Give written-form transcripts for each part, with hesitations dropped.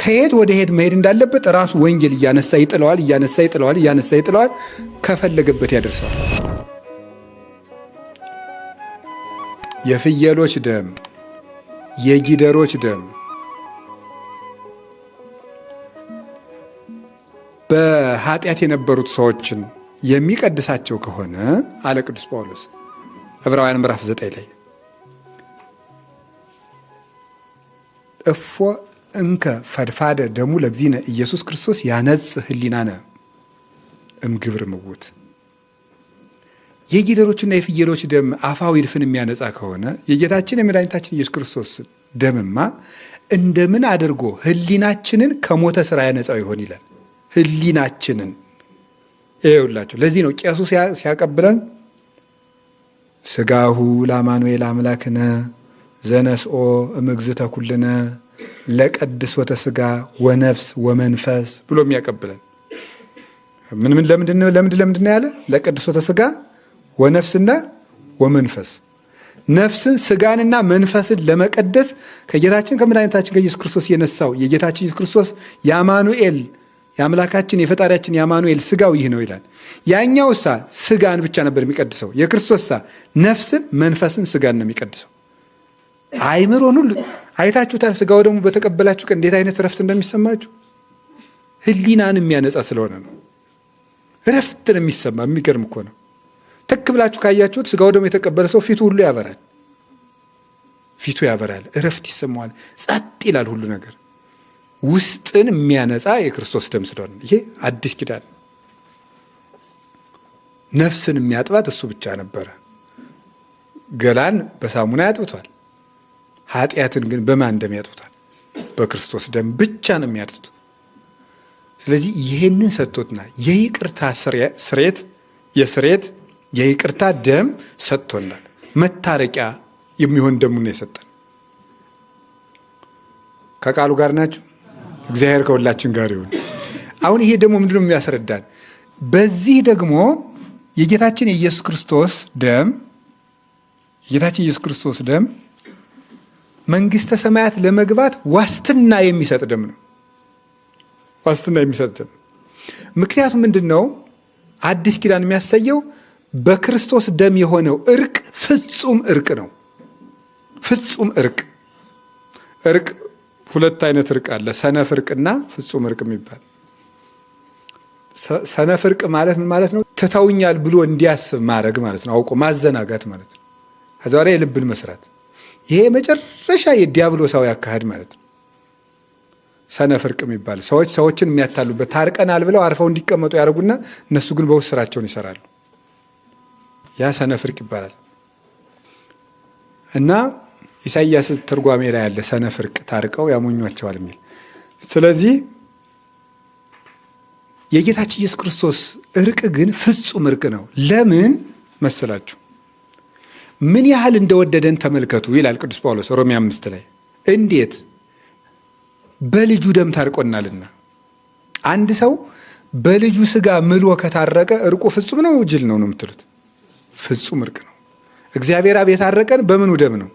ከየት ወደ ሄድ መሄድ እንዳለበት ራሱ ወንጌል እያነሳ ይጥለዋል ከፈለገበት ያደርሰዋል። የፍየሎች ደም፣ የጊደሮች ደም በኃጢአት የነበሩት ሰዎችን የሚቀድሳቸው ከሆነ አለ ቅዱስ ጳውሎስ ዕብራውያን ምዕራፍ 9 ላይ እፎ እንከ ፈድፋደ ደሙ ለእግዚእነ ኢየሱስ ክርስቶስ ያነጽሕ ሕሊናነ እምግብር ምውት። የጊደሮችና የፍየሎች ደም አፋዊ ድፍን የሚያነጻ ከሆነ የጌታችን የመድኃኒታችን ኢየሱስ ክርስቶስ ደምማ እንደምን አድርጎ ሕሊናችንን ከሞተ ስራ ያነጻው ይሆን ይላል። ሕሊናችንን ይኸውላችሁ። ለዚህ ነው ቄሱ ሲያቀብለን ሥጋሁ ለአማኑኤል አምላክነ ዘነስኦ እምግዝእተ ኩልነ ለቀድሶተ ሥጋ ወነፍስ ወመንፈስ ብሎ የሚያቀብለን ለምንድን ነው ያለ? ለቀድሶተ ሥጋ ወነፍስና ወመንፈስ። ነፍስን ሥጋንና መንፈስን ለመቀደስ ከጌታችን ከመድኃኒታችን ከኢየሱስ ክርስቶስ የነሳው የጌታችን ኢየሱስ ክርስቶስ የአማኑኤል የአምላካችን የፈጣሪያችን የአማኑኤል ሥጋው ይህ ነው ይላል። ያኛውሳ ሥጋን ብቻ ነበር የሚቀድሰው። የክርስቶስሳ ነፍስን መንፈስን ሥጋን ነው የሚቀድሰው። አይምሮን ሁሉ አይታችሁታል። ሥጋው ደግሞ በተቀበላችሁ ቀን እንዴት አይነት ረፍት እንደሚሰማችሁ ሕሊናን የሚያነጻ ስለሆነ ነው። ረፍት ነው የሚሰማ። የሚገርም እኮ ነው። ትክ ብላችሁ ካያችሁት ሥጋው ደግሞ የተቀበለ ሰው ፊቱ ሁሉ ያበራል። ፊቱ ያበራል፣ እረፍት ይሰማዋል፣ ጸጥ ይላል ሁሉ ነገር። ውስጥን የሚያነጻ የክርስቶስ ደም ስለሆነ ይሄ አዲስ ኪዳን። ነፍስን የሚያጥባት እሱ ብቻ ነበረ። ገላን በሳሙና ያጥብቷል። ኃጢአትን ግን በማን ደም ያጥብቷል? በክርስቶስ ደም ብቻ ነው የሚያጥጡት። ስለዚህ ይሄንን ሰጥቶትና የይቅርታ የይቅርታ ደም ሰጥቶናል። መታረቂያ የሚሆን ደሙን ነው የሰጠን። ከቃሉ ጋር ናችሁ? እግዚአብሔር ከሁላችን ጋር ይሁን። አሁን ይሄ ደግሞ ምንድነው የሚያስረዳን? በዚህ ደግሞ የጌታችን የኢየሱስ ክርስቶስ ደም መንግስተ ሰማያት ለመግባት ዋስትና የሚሰጥ ደም ነው። ዋስትና የሚሰጥ ደም። ምክንያቱም ምንድነው አዲስ ኪዳን የሚያሳየው? በክርስቶስ ደም የሆነው እርቅ ፍጹም እርቅ ነው። ፍጹም እርቅ ሁለት አይነት እርቅ አለ። ሰነፍ እርቅና ፍጹም እርቅ የሚባል። ሰነፍ እርቅ ማለት ምን ማለት ነው? ትተውኛል ብሎ እንዲያስብ ማድረግ ማለት ነው። አውቆ ማዘናጋት ማለት ነው። ከዛ በኋላ የልብን መስራት። ይሄ መጨረሻ የዲያብሎሳዊ አካሄድ ማለት ነው። ሰነፍ እርቅ የሚባል ሰዎችን የሚያታሉበት፣ ታርቀናል ብለው አርፈው እንዲቀመጡ ያደርጉና እነሱ ግን በውስጥ ስራቸውን ይሰራሉ። ያ ሰነፍ እርቅ ይባላል። እና ኢሳይያስ ትርጓሜ ላይ ያለ ሰነፍ እርቅ ታርቀው ያሞኟቸዋል የሚል። ስለዚህ የጌታችን ኢየሱስ ክርስቶስ እርቅ ግን ፍጹም እርቅ ነው። ለምን መሰላችሁ? ምን ያህል እንደወደደን ተመልከቱ ይላል ቅዱስ ጳውሎስ ሮሜ 5 ላይ። እንዴት? በልጁ ደም ታርቆናልና። አንድ ሰው በልጁ ሥጋ ምሎ ከታረቀ እርቁ ፍጹም ነው ጅል ነው የምትሉት? ፍጹም እርቅ ነው። እግዚአብሔር አብ የታረቀን በምኑ ደም ነው?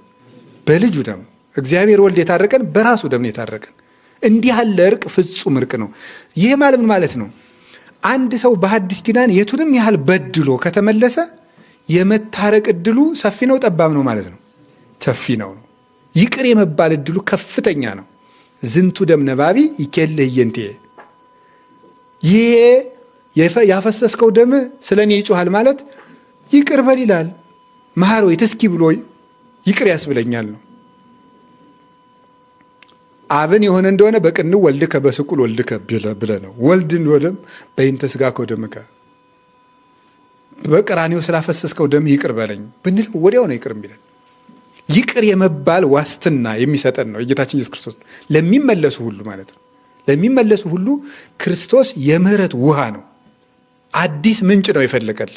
በልጁ ደም። እግዚአብሔር ወልድ የታረቀን በራሱ ደም ነው የታረቀን። እንዲህ ያለ እርቅ ፍጹም እርቅ ነው። ይህ ማለት ምን ማለት ነው? አንድ ሰው በሐዲስ ኪዳን የቱንም ያህል በድሎ ከተመለሰ የመታረቅ እድሉ ሰፊ ነው ጠባብ ነው ማለት ነው? ሰፊ ነው። ይቅር የመባል እድሉ ከፍተኛ ነው። ዝንቱ ደም ነባቢ ይኬልህ እየንቴ፣ ይሄ ያፈሰስከው ደም ስለ እኔ ይጮሃል ማለት ይቅር በል ይላል። መሐር ወይ ተስኪ ብሎ ይቅር ያስብለኛል ነው። አብን የሆነ እንደሆነ በቅንው ወልድከ በስቁል ወልድከ ብለ ነው። ወልድ እንደሆነም በይንተ ሥጋከ ወደምከ፣ በቀራንዮ ስላፈሰስከው ደም ይቅር በለኝ ብንል ወዲያው ነው ይቅር የሚለን። ይቅር የመባል ዋስትና የሚሰጠን ነው የጌታችን ኢየሱስ ክርስቶስ ለሚመለሱ ሁሉ ማለት ነው። ለሚመለሱ ሁሉ ክርስቶስ የምህረት ውሃ ነው። አዲስ ምንጭ ነው የፈለቀል።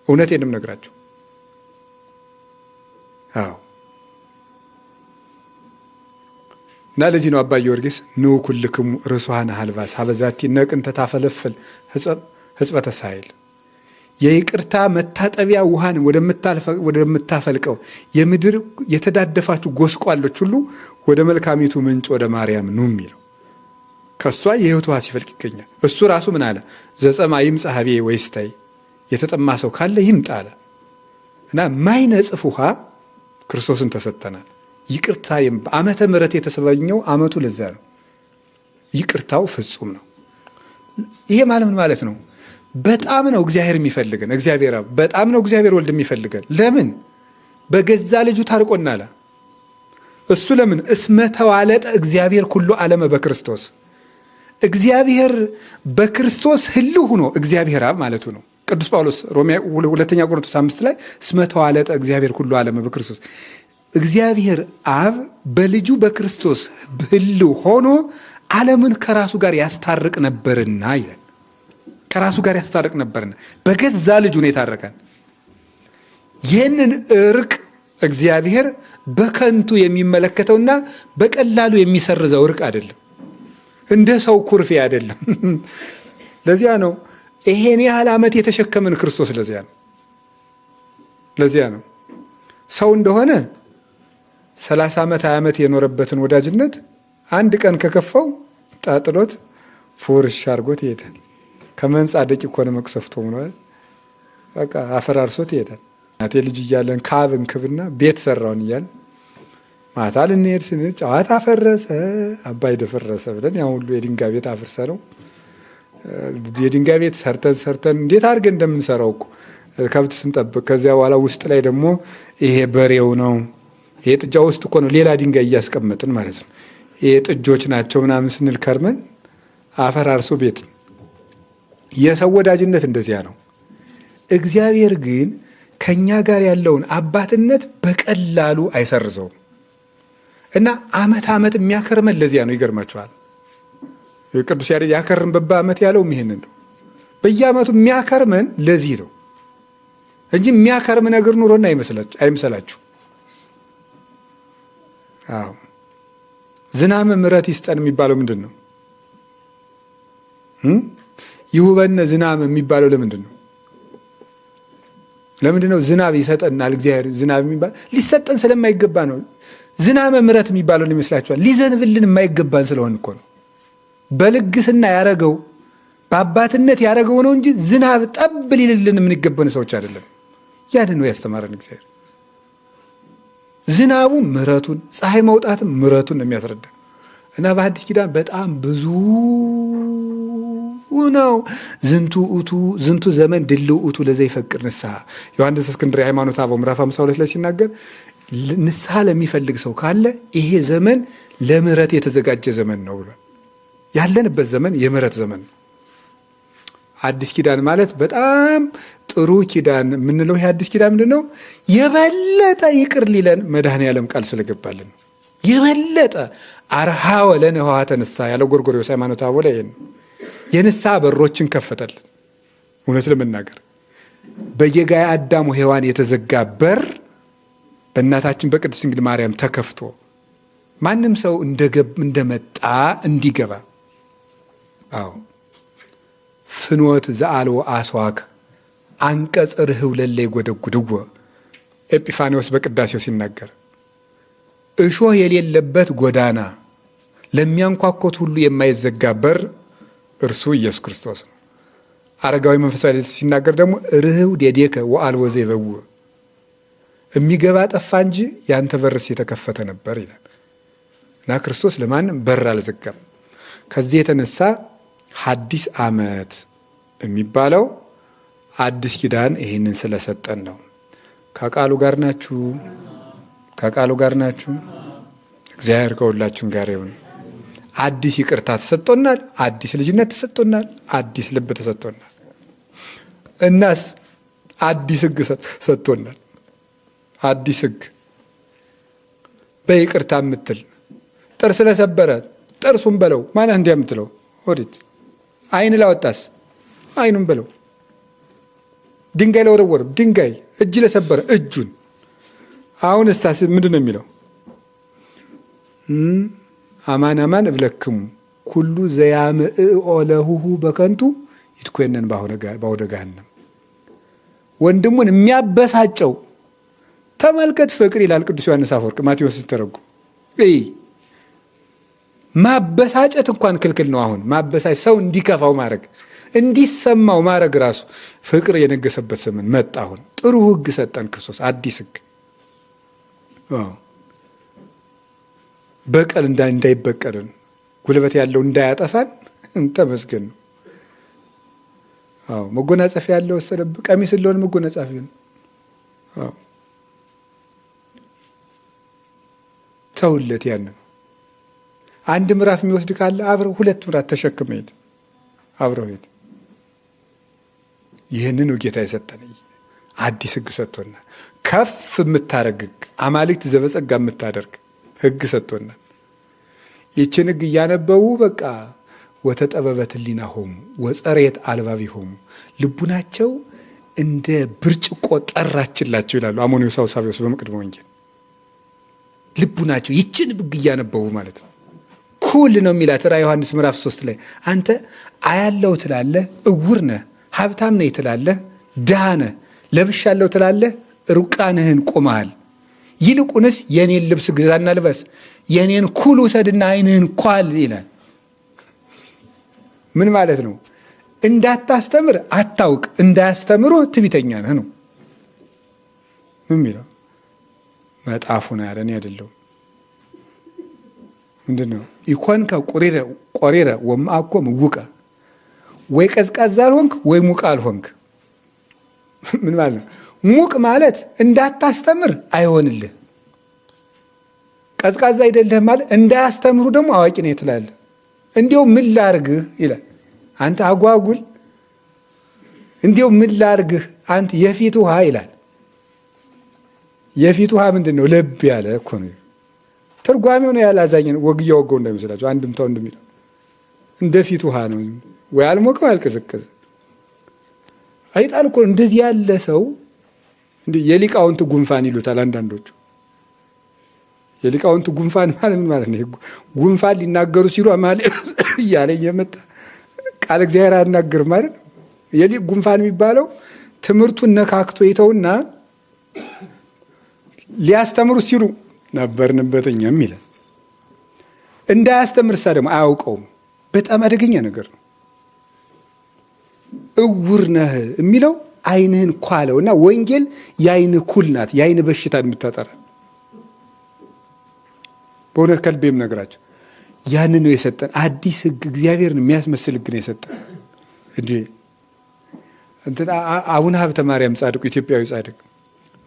እውነቴን ነው የምነግራችሁ። አዎ። እና ለዚህ ነው አባ ጊዮርጊስ ንዑ ኩልክሙ ርሱሃነ ሀልባስ ሀበዛቲ ነቅን ተታፈለፈል ህጽበተ ሳይል፣ የይቅርታ መታጠቢያ ውሃን ወደምታፈልቀው የምድር የተዳደፋችሁ ጎስቋሎች ሁሉ ወደ መልካሚቱ ምንጭ ወደ ማርያም ኑ የሚለው ከሷ የህይወት ውሃ ሲፈልቅ ይገኛል። እሱ ራሱ ምን አለ? ዘጸማ ይምጻ ሀቤ ወይስታይ፣ የተጠማ ሰው ካለ ይምጣ አለ እና ማይነጽፍ ውሃ ክርስቶስን ተሰጠናል። ይቅርታ ዓመተ ምሕረት የተሰበኘው ዓመቱ ለዛ ነው። ይቅርታው ፍጹም ነው። ይሄ ማለት ምን ማለት ነው? በጣም ነው እግዚአብሔር የሚፈልገን። እግዚአብሔር በጣም ነው እግዚአብሔር ወልድ የሚፈልገን። ለምን? በገዛ ልጁ ታርቆናል። እሱ ለምን? እስመ ተዋለጠ እግዚአብሔር ኩሉ ዓለመ በክርስቶስ። እግዚአብሔር በክርስቶስ ህልው ሆኖ እግዚአብሔር አብ ማለቱ ነው። ቅዱስ ጳውሎስ ሁለተኛ ቆሮንቶስ 5 ላይ እስመ ተዋለጠ እግዚአብሔር ኩሉ ዓለመ በክርስቶስ፣ እግዚአብሔር አብ በልጁ በክርስቶስ ህልው ሆኖ ዓለምን ከራሱ ጋር ያስታርቅ ነበርና ይላል። ከራሱ ጋር ያስታርቅ ነበርና በገዛ ልጁ ነው የታረቀን። ይህንን እርቅ እግዚአብሔር በከንቱ የሚመለከተውና በቀላሉ የሚሰርዘው እርቅ አይደለም። እንደ ሰው ኩርፌ አይደለም። ለዚያ ነው ይሄን ያህል ዓመት የተሸከመን ክርስቶስ። ለዚያ ነው ሰው እንደሆነ 30 ዓመት 20 ዓመት የኖረበትን ወዳጅነት አንድ ቀን ከከፋው ጣጥሎት ፎርሽ አድርጎት ይሄዳል። ከመንጻደቅ እኮ ነው መቅሰፍቶ ምኗል። በቃ አፈራርሶት ይሄዳል። እናቴ ልጅ እያለን ካብን ክብና ቤት ሰራውን እያለን ማታ ልንሄድ ስንል ጨዋታ ፈረሰ አባይ ደፈረሰ ብለን ያ ሁሉ የድንጋይ ቤት አፍርሰ ነው። የድንጋይ ቤት ሰርተን እንዴት አድርገን እንደምንሰራው እኮ ከብት ስንጠብቅ፣ ከዚያ በኋላ ውስጥ ላይ ደግሞ ይሄ በሬው ነው፣ ይሄ ጥጃ ውስጥ እኮ ነው ሌላ ድንጋይ እያስቀመጥን ማለት ነው። ይሄ ጥጆች ናቸው ምናምን ስንል ከርመን አፈራርሶ ቤት። የሰው ወዳጅነት እንደዚያ ነው። እግዚአብሔር ግን ከኛ ጋር ያለውን አባትነት በቀላሉ አይሰርዘውም እና ዓመት ዓመት የሚያከርመን ለዚያ ነው። ይገርማችኋል። ቅዱስ ያሬድ ያከርም በዓመት ያለው ይሄንን ነው። በየዓመቱ የሚያከርመን ለዚህ ነው እንጂ የሚያከርም ነገር ኑሮና አይመስላችሁ። አዎ ዝናመ ምሕረት ይስጠን የሚባለው ምንድን ነው? ይሁበነ ዝናም የሚባለው ለምንድን ነው? ለምንድን ነው ዝናብ ይሰጠናል እግዚአብሔር? ዝናብ የሚባል ሊሰጠን ስለማይገባ ነው። ዝናመ ምሕረት የሚባለው ይመስላችኋል? ሊዘንብልን የማይገባን ስለሆን እኮ ነው። በልግስና ያረገው በአባትነት ያረገው ነው እንጂ ዝናብ ጠብ ሊልልን የምንገባን ሰዎች አይደለም። ያን ነው ያስተማረን እግዚአብሔር። ዝናቡ ምሕረቱን፣ ፀሐይ መውጣትም ምሕረቱን ነው የሚያስረዳ እና በሐዲስ ኪዳን በጣም ብዙ ነው። ዝንቱ ዘመን ድልው ውእቱ ለዘይፈቅድ ንስሐ። ዮሐንስ እስክንድርያ ሃይማኖተ አበው ምዕራፍ 52 ላይ ሲናገር ንስሐ ለሚፈልግ ሰው ካለ ይሄ ዘመን ለምሕረት የተዘጋጀ ዘመን ነው ብሏል። ያለንበት ዘመን የምሕረት ዘመን ነው። አዲስ ኪዳን ማለት በጣም ጥሩ ኪዳን የምንለው ይሄ አዲስ ኪዳን ምንድን ነው? የበለጠ ይቅር ሊለን መድኃኔዓለም ቃል ስለገባልን ነው። የበለጠ አርሃወ ለነ ኆኃተ ንስሐ ያለው ጎርጎርዮስ ሃይማኖተ አበው ላይ ነው። የንስሐ በሮችን ከፈተልን። እውነት ለመናገር በየጋየ አዳም ሔዋን የተዘጋ በር በእናታችን በቅድስት ድንግል ማርያም ተከፍቶ ማንም ሰው እንደመጣ እንዲገባ። አዎ ፍኖት ዘአልቦ አስዋክ አንቀጽ ርህው ለለ ይጎደጉድዎ። ኤጲፋኒዎስ በቅዳሴው ሲናገር እሾህ የሌለበት ጎዳና ለሚያንኳኮት ሁሉ የማይዘጋ በር እርሱ ኢየሱስ ክርስቶስ ነው። አረጋዊ መንፈሳዊ ሲናገር ደግሞ ርህው ዴዴከ ወአልቦ ዘይበውእ፣ የሚገባ ጠፋ እንጂ ያንተ በርስ የተከፈተ ነበር ይላል እና ክርስቶስ ለማንም በር አልዘጋም። ከዚህ የተነሳ ሐዲስ ዓመት የሚባለው አዲስ ኪዳን ይህንን ስለሰጠን ነው። ከቃሉ ጋር ናችሁ? ከቃሉ ጋር ናችሁ? እግዚአብሔር ከሁላችን ጋር ይሁን። አዲስ ይቅርታ ተሰጥቶናል። አዲስ ልጅነት ተሰጥቶናል። አዲስ ልብ ተሰጥቶናል። እናስ አዲስ ሕግ ሰጥቶናል። አዲስ ሕግ በይቅርታ የምትል ጥርስ ለሰበረ ጥርሱን በለው ማለት እንዲያ የምትለው ወዲት ዓይን ላወጣስ ዓይኑን በለው፣ ድንጋይ ለወረወረ ድንጋይ፣ እጅ ለሰበረ እጁን። አሁን እሳስ ምንድን ነው የሚለው? አማን አማን እብለክሙ ኩሉ ዘያምዕኦ ለሁሁ በከንቱ ይትኮነን በአውደ ገሃነም። ወንድሙን የሚያበሳጨው ተመልከት ፍቅር ይላል ቅዱስ ዮሐንስ አፈወርቅ ማቴዎስ ሲተረጉም። ማበሳጨት እንኳን ክልክል ነው። አሁን ማበሳጨት ሰው እንዲከፋው ማድረግ እንዲሰማው ማድረግ ራሱ ፍቅር የነገሰበት ዘመን መጣ። አሁን ጥሩ ሕግ ሰጠን ክርስቶስ፣ አዲስ ሕግ። በቀል እንዳይበቀልን ጉልበት ያለው እንዳያጠፋን ተመስገን ነው። መጎናጸፊያ ያለው ወሰደብህ ቀሚስ ስለሆነ መጎናጸፊያ ነው። ተውለት። ያንን አንድ ምዕራፍ የሚወስድ ካለ አብረው 2 ምዕራፍ ተሸክመ ሄድ፣ አብረው ሄድ። ይህንን ጌታ የሰጠን አዲስ ሕግ ሰጥቶናል። ከፍ የምታደርግ ሕግ፣ አማልክት ዘበጸጋ የምታደርግ ሕግ ሰጥቶናል። ይችን ሕግ እያነበቡ በቃ ወተጠበበት ሕሊናሆሙ ወጸሬት አልባቢሆሙ ልቡናቸው እንደ ብርጭቆ ጠራችላቸው ይላሉ አሞኒዮስ አውሳብዮስ በመቅድመ ወንጌል። ልቡናቸው ይችን ሕግ እያነበቡ ማለት ነው። ኩል ነው የሚላት ራዕየ ዮሐንስ ምዕራፍ 3 ላይ አንተ አያለው ትላለህ፣ እውር ነህ፣ ሀብታም ነህ ትላለህ፣ ድሃ ነህ፣ ለብሻለሁ ትላለህ፣ ሩቃንህን ቆመሃል። ይልቁንስ የኔን ልብስ ግዛና ልበስ፣ የኔን ኩል ውሰድና ዓይንህን ኳል ይላል። ምን ማለት ነው? እንዳታስተምር አታውቅ፣ እንዳያስተምሩ ትዕቢተኛ ነህ ነው ምን የሚለው መጽሐፉ ነው ያለ፣ እኔ አይደለሁም። ምንድን ነው ኢኮንከ ቆሪረ ወማኮ ምውቀ፣ ወይ ቀዝቃዛ አልሆንክ ወይ ሙቅ አልሆንክ። ምን ማለት ነው? ሙቅ ማለት እንዳታስተምር አይሆንልህ፣ ቀዝቃዛ አይደለህም ማለት እንዳያስተምሩ ደግሞ አዋቂ ነህ ትላለህ። እንዲያው ምን ላርግህ ይላል አንተ አጓጉል፣ እንዲያው ምን ላርግህ አንተ የፊት ውሃ ይላል። የፊት ውሃ ምንድን ነው? ለብ ያለ እኮ ነው። ትርጓሜው ነው ያላዛኝ ነው። ወግያ ወገው እንደሚመስላችሁ አንድምታው እንደሚለው እንደ ፊት ውሃ ነው፣ ወይ አልሞቀው አልቀዘቀዘ አይጣል እኮ። እንደዚህ ያለ ሰው እንዴ የሊቃውንት ጉንፋን ይሉታል አንዳንዶቹ። የሊቃውንት ጉንፋን ማለት ምን ማለት ነው? ጉንፋን ሊናገሩ ሲሉ ማለት እያለ እየመጣ ቃል እግዚአብሔር አናገር ማለት ነው። የሊቅ ጉንፋን የሚባለው ትምህርቱን ነካክቶ ይተውና ሊያስተምሩ ሲሉ ነበርንበት እኛም ይላል። እንዳያስተምር ሳ ደግሞ አያውቀውም። በጣም አደገኛ ነገር ነው። እውር ነህ የሚለው ዓይንህን ኳለው እና ወንጌል የዓይንህ ኩል ናት፣ የዓይን በሽታን የምታጠራ በእውነት ከልቤም ነገራቸው። ያንን ነው የሰጠን አዲስ ሕግ፣ እግዚአብሔርን የሚያስመስል ሕግ ነው የሰጠን። እንዴ እንትና አቡነ ሀብተ ማርያም ጻድቁ ኢትዮጵያዊ ጻድቅ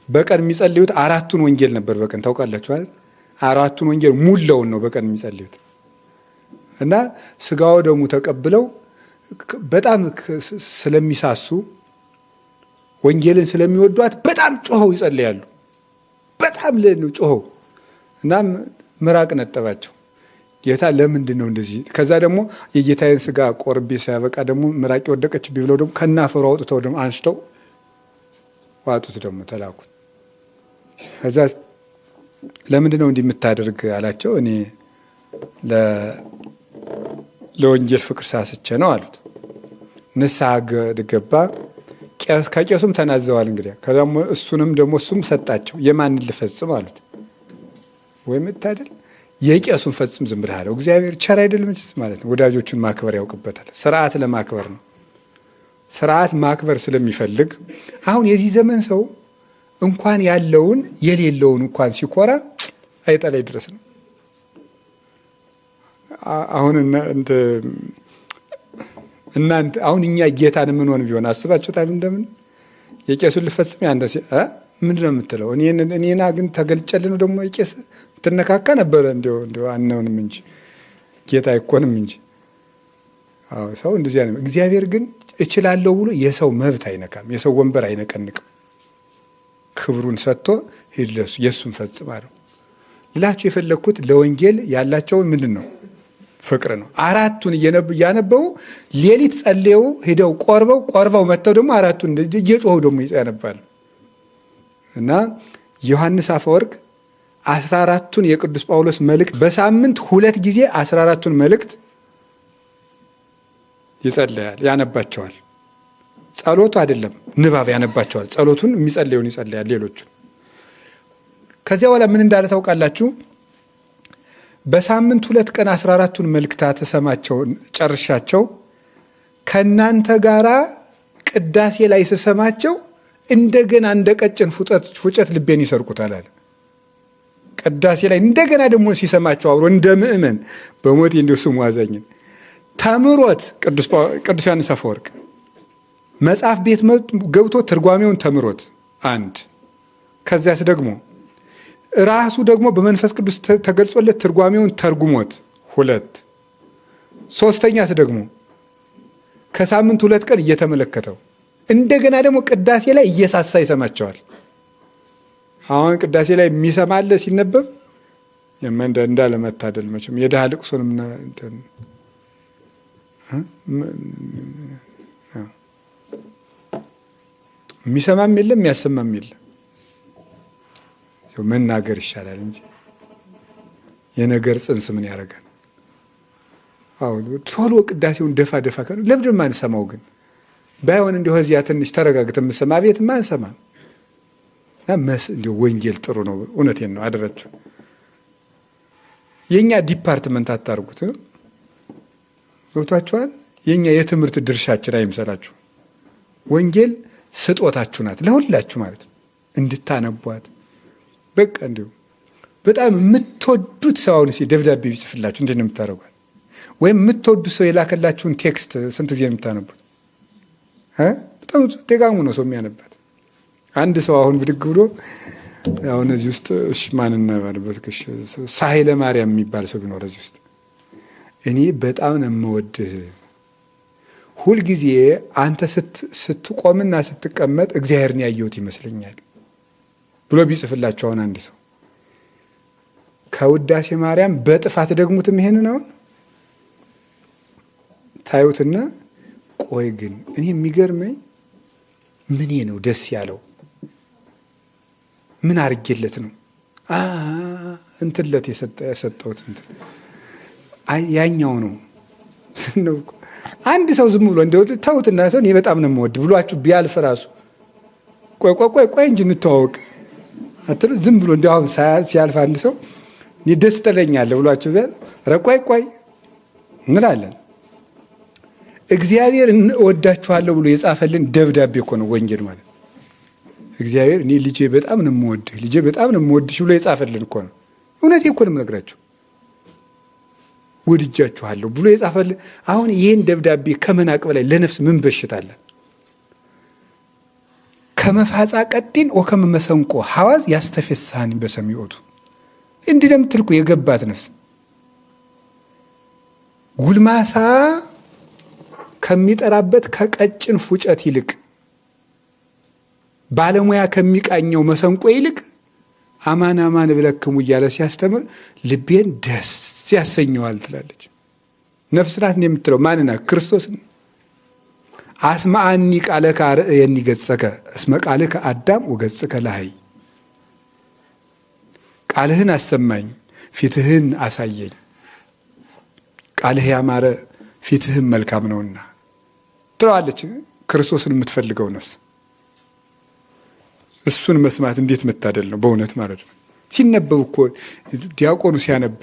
በቀን የሚጸልዩት 4ቱን ወንጌል ነበር በቀን ታውቃላችሁ አይደል? 4ቱን ወንጌል ሙላውን ነው በቀን የሚጸልዩት እና ስጋው ደሙ ተቀብለው በጣም ስለሚሳሱ ወንጌልን ስለሚወዷት በጣም ጮኸው ይጸልያሉ። በጣም ጮኸው እና ምራቅ ነጠባቸው። ጌታ ለምንድን ነው እንደዚህ? ከዛ ደግሞ የጌታዬን ስጋ ቆርቤ ሲያበቃ ደግሞ ምራቅ ወደቀችብኝ ብለው ደግሞ ከናፈሩ አውጥተው ደግሞ አንስተው ዋጡት፣ ደግሞ ተላኩት። ከዛ ለምንድን ነው እንዲህ የምታደርግ አላቸው። እኔ ለወንጌል ፍቅር ሳስቼ ነው አሉት። ንስሐ ገባ። ከቄሱም ተናዘዋል። እንግዲህ ከዛም እሱም ሰጣቸው። የማንን ልፈጽም አሉት። ወይ መታደል የቄሱን ፈጽም ዝም ብለህ አለው። እግዚአብሔር ቸር አይደለም ማለት ነው። ወዳጆቹን ማክበር ያውቅበታል። ስርዓት ለማክበር ነው። ስርዓት ማክበር ስለሚፈልግ አሁን የዚህ ዘመን ሰው እንኳን ያለውን የሌለውን እንኳን ሲኮራ አይጠላይ ድረስ ነው። አሁን እናንተ አሁን እኛ ጌታን የምንሆን ቢሆን አስባችሁታል? እንደምን የቄሱን ልፈጽም ያንተ ምንድን ነው የምትለው? እኔና ግን ተገልጨልን ደግሞ የቄስ ትነካካ ነበረ። እንዲያው አናውንም እንጂ ጌታ አይኮንም እንጂ። አዎ ሰው እንደዚያ ነው። እግዚአብሔር ግን እችላለሁ ብሎ የሰው መብት አይነካም፣ የሰው ወንበር አይነቀንቅም። ክብሩን ሰጥቶ ሂድ ለሱ የሱን ፈጽም አለው። ላችሁ የፈለግኩት ለወንጌል ያላቸውን ምንድን ነው? ፍቅር ነው። 4ቱን እያነበቡ ሌሊት ጸልየው ሄደው ቆርበው መጥተው ደግሞ 4ቱን እየጮሁ ደግሞ ያነባሉ። እና ዮሐንስ አፈወርቅ 14ቱን የቅዱስ ጳውሎስ መልእክት በሳምንት 2 ጊዜ 14ቱን መልእክት ይጸልያል፣ ያነባቸዋል። ጸሎቱ አይደለም ንባብ ያነባቸዋል። ጸሎቱን የሚጸልየውን ይጸልያል፣ ሌሎቹን። ከዚያ በኋላ ምን እንዳለ ታውቃላችሁ? በሳምንት 2 ቀን 14ቱን መልእክታት ሰማቸውን ጨርሻቸው ከእናንተ ጋራ ቅዳሴ ላይ ስሰማቸው እንደገና እንደ ቀጭን ፉጨት ልቤን ይሰርቁታል አለ። ቅዳሴ ላይ እንደገና ደግሞ ሲሰማቸው አብሮ እንደ ምእመን በሞቴ እንዲሁ ስሙ አዛኝን ተምሮት ቅዱስ ዮሐንስ አፈወርቅ መጽሐፍ ቤት ገብቶ ትርጓሜውን ተምሮት አንድ፣ ከዚያስ ደግሞ ራሱ ደግሞ በመንፈስ ቅዱስ ተገልጾለት ትርጓሜውን ተርጉሞት 2፣ ሶስተኛስ ደግሞ ከሳምንት 2 ቀን እየተመለከተው እንደገና ደግሞ ቅዳሴ ላይ እየሳሳ ይሰማቸዋል። አሁን ቅዳሴ ላይ የሚሰማለ ሲነበብ እንዳለ መታደል መቼም የድሃ ልቅሶን የሚሰማም የለም የሚያሰማም የለም። መናገር ይሻላል እንጂ የነገር ጽንስ ምን ያደርጋል? አዎ ቶሎ ቅዳሴውን ደፋ ደፋ ለምንድን ማንሰማው ግን? ባይሆን እንዲሁ እዚያ ትንሽ ተረጋግተን የምሰማ ቤት ማንሰማም። እንዲሁ ወንጌል ጥሩ ነው። እውነቴን ነው አደረችው። የኛ ዲፓርትመንት አታርጉት። ገብቷችኋል? የኛ የትምህርት ድርሻችን አይምሰላችሁ። ወንጌል ስጦታችሁ ናት ለሁላችሁ ማለት ነው። እንድታነቧት በቃ እንዲሁ በጣም የምትወዱት ሰው አሁን ደብዳቤ ቢጽፍላችሁ እንዴት ነው የምታደርጓት? ወይም የምትወዱት ሰው የላከላችሁን ቴክስት ስንት ጊዜ የምታነቡት? በጣም ደጋግሞ ነው ሰው የሚያነባት። አንድ ሰው አሁን ብድግ ብሎ አሁን እዚህ ውስጥ እሺ ማን እናባልበት ሳህለ ማርያም የሚባል ሰው ቢኖር እዚህ ውስጥ እኔ በጣም ነው የምወድህ፣ ሁልጊዜ አንተ ስትቆምና ስትቀመጥ እግዚአብሔርን ያየሁት ይመስለኛል ብሎ ቢጽፍላችሁ አሁን አንድ ሰው ከውዳሴ ማርያም በጥፋት ደግሙትም ይሄንን አሁን ታዩትና ቆይ ግን እኔ የሚገርመኝ ምኔ ነው ደስ ያለው? ምን አርጌለት ነው እንትለት የሰጠሁት እንትን ያኛው ነው። አንድ ሰው ዝም ብሎ እንደው ተውትና ሰው እኔ በጣም ነው የምወድ ብሏችሁ ቢያልፍ ራሱ ቆይ እንጂ እንተዋወቅ አትል ዝም ብሎ እንደው አሁን ሲያልፍ አንድ ሰው እኔ ደስ ትለኛለህ ብሏችሁ ቢያል ቆይ እንላለን። እግዚአብሔር እወዳችኋለሁ ብሎ የጻፈልን ደብዳቤ እኮ ነው ወንጌል ማለት። እግዚአብሔር እኔ ልጄ በጣም ነው የምወድህ፣ ልጄ በጣም ነው የምወድሽ ብሎ የጻፈልን እኮ ነው። እውነቴ እኮ ነው የምነግራችሁ። ወድጃችኋለሁ ብሎ የጻፈልን። አሁን ይህን ደብዳቤ ከመናቅ በላይ ለነፍስ ምን በሽታ አለ? ከመፋጻ ቀጢን ወከመ መሰንቆ ሐዋዝ ያስተፈሳኒ በሰሚዖቱ እንዲህ ለምትል እኮ የገባት ነፍስ ጉልማሳ ከሚጠራበት ከቀጭን ፉጨት ይልቅ ባለሙያ ከሚቃኘው መሰንቆ ይልቅ አማን አማን ብለክሙ እያለ ሲያስተምር ልቤን ደስ ያሰኘዋል ትላለች ነፍስ ናት የምትለው። ማንና? ክርስቶስን። አስማአኒ ቃለከ አርእየኒ ገጸከ እስመ ቃልከ አዳም ወገጽከ ለሐይ። ቃልህን አሰማኝ ፊትህን አሳየኝ፣ ቃልህ ያማረ ፊትህን መልካም ነውና ትለዋለች ክርስቶስን የምትፈልገው ነፍስ። እሱን መስማት እንዴት መታደል ነው በእውነት ማለት ነው። ሲነበብ እኮ ዲያቆኑ ሲያነብ፣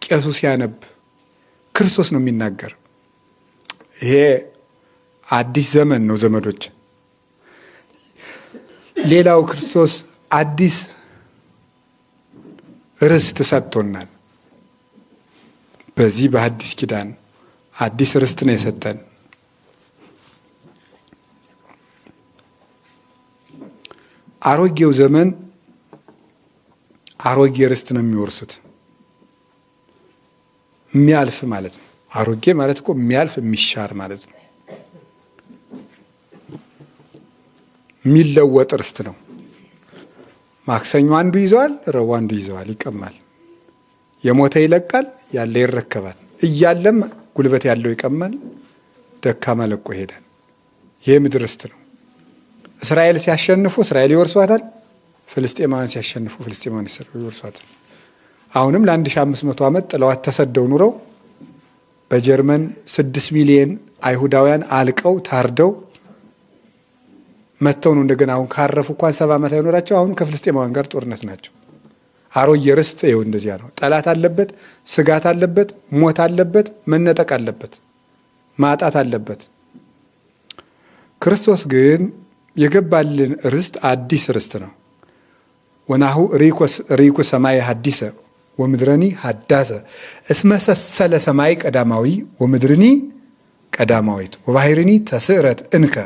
ቄሱ ሲያነብ ክርስቶስ ነው የሚናገር። ይሄ አዲስ ዘመን ነው ዘመዶች። ሌላው ክርስቶስ አዲስ ርስት ሰጥቶናል። በዚህ በአዲስ ኪዳን አዲስ ርስት ነው የሰጠን። አሮጌው ዘመን አሮጌ ርስት ነው የሚወርሱት። የሚያልፍ ማለት ነው። አሮጌ ማለት እኮ የሚያልፍ የሚሻር ማለት ነው። የሚለወጥ ርስት ነው። ማክሰኞ አንዱ ይዘዋል፣ ረቡዕ አንዱ ይዘዋል፣ ይቀማል። የሞተ ይለቃል፣ ያለ ይረከባል። እያለም ጉልበት ያለው ይቀማል፣ ደካማ ለቆ ይሄዳል። ይሄ ምድር ርስት ነው። እስራኤል ሲያሸንፉ እስራኤል ይወርሷታል። ፍልስጤማውያን ሲያሸንፉ ፍልስጤማውያን ይወርሷታል። አሁንም ለ1500 ዓመት ጥለዋት ተሰደው ኑረው በጀርመን 6 ሚሊዮን አይሁዳውያን አልቀው ታርደው መተው ነው እንደገና አሁን ካረፉ እንኳን 70 ዓመት አይኖራቸው አሁን ከፍልስጤማውያን ጋር ጦርነት ናቸው። አሮጌ ርስት ይኸው እንደዚያ ነው። ጠላት አለበት፣ ስጋት አለበት፣ ሞት አለበት፣ መነጠቅ አለበት፣ ማጣት አለበት። ክርስቶስ ግን የገባልን ርስት አዲስ ርስት ነው። ወናሁ ሪኩ ሰማይ ሀዲሰ ወምድረኒ ሀዳሰ እስመሰሰለ ሰማይ ቀዳማዊ ወምድርኒ ቀዳማዊት ወባሕርኒ ተስዕረት እንከ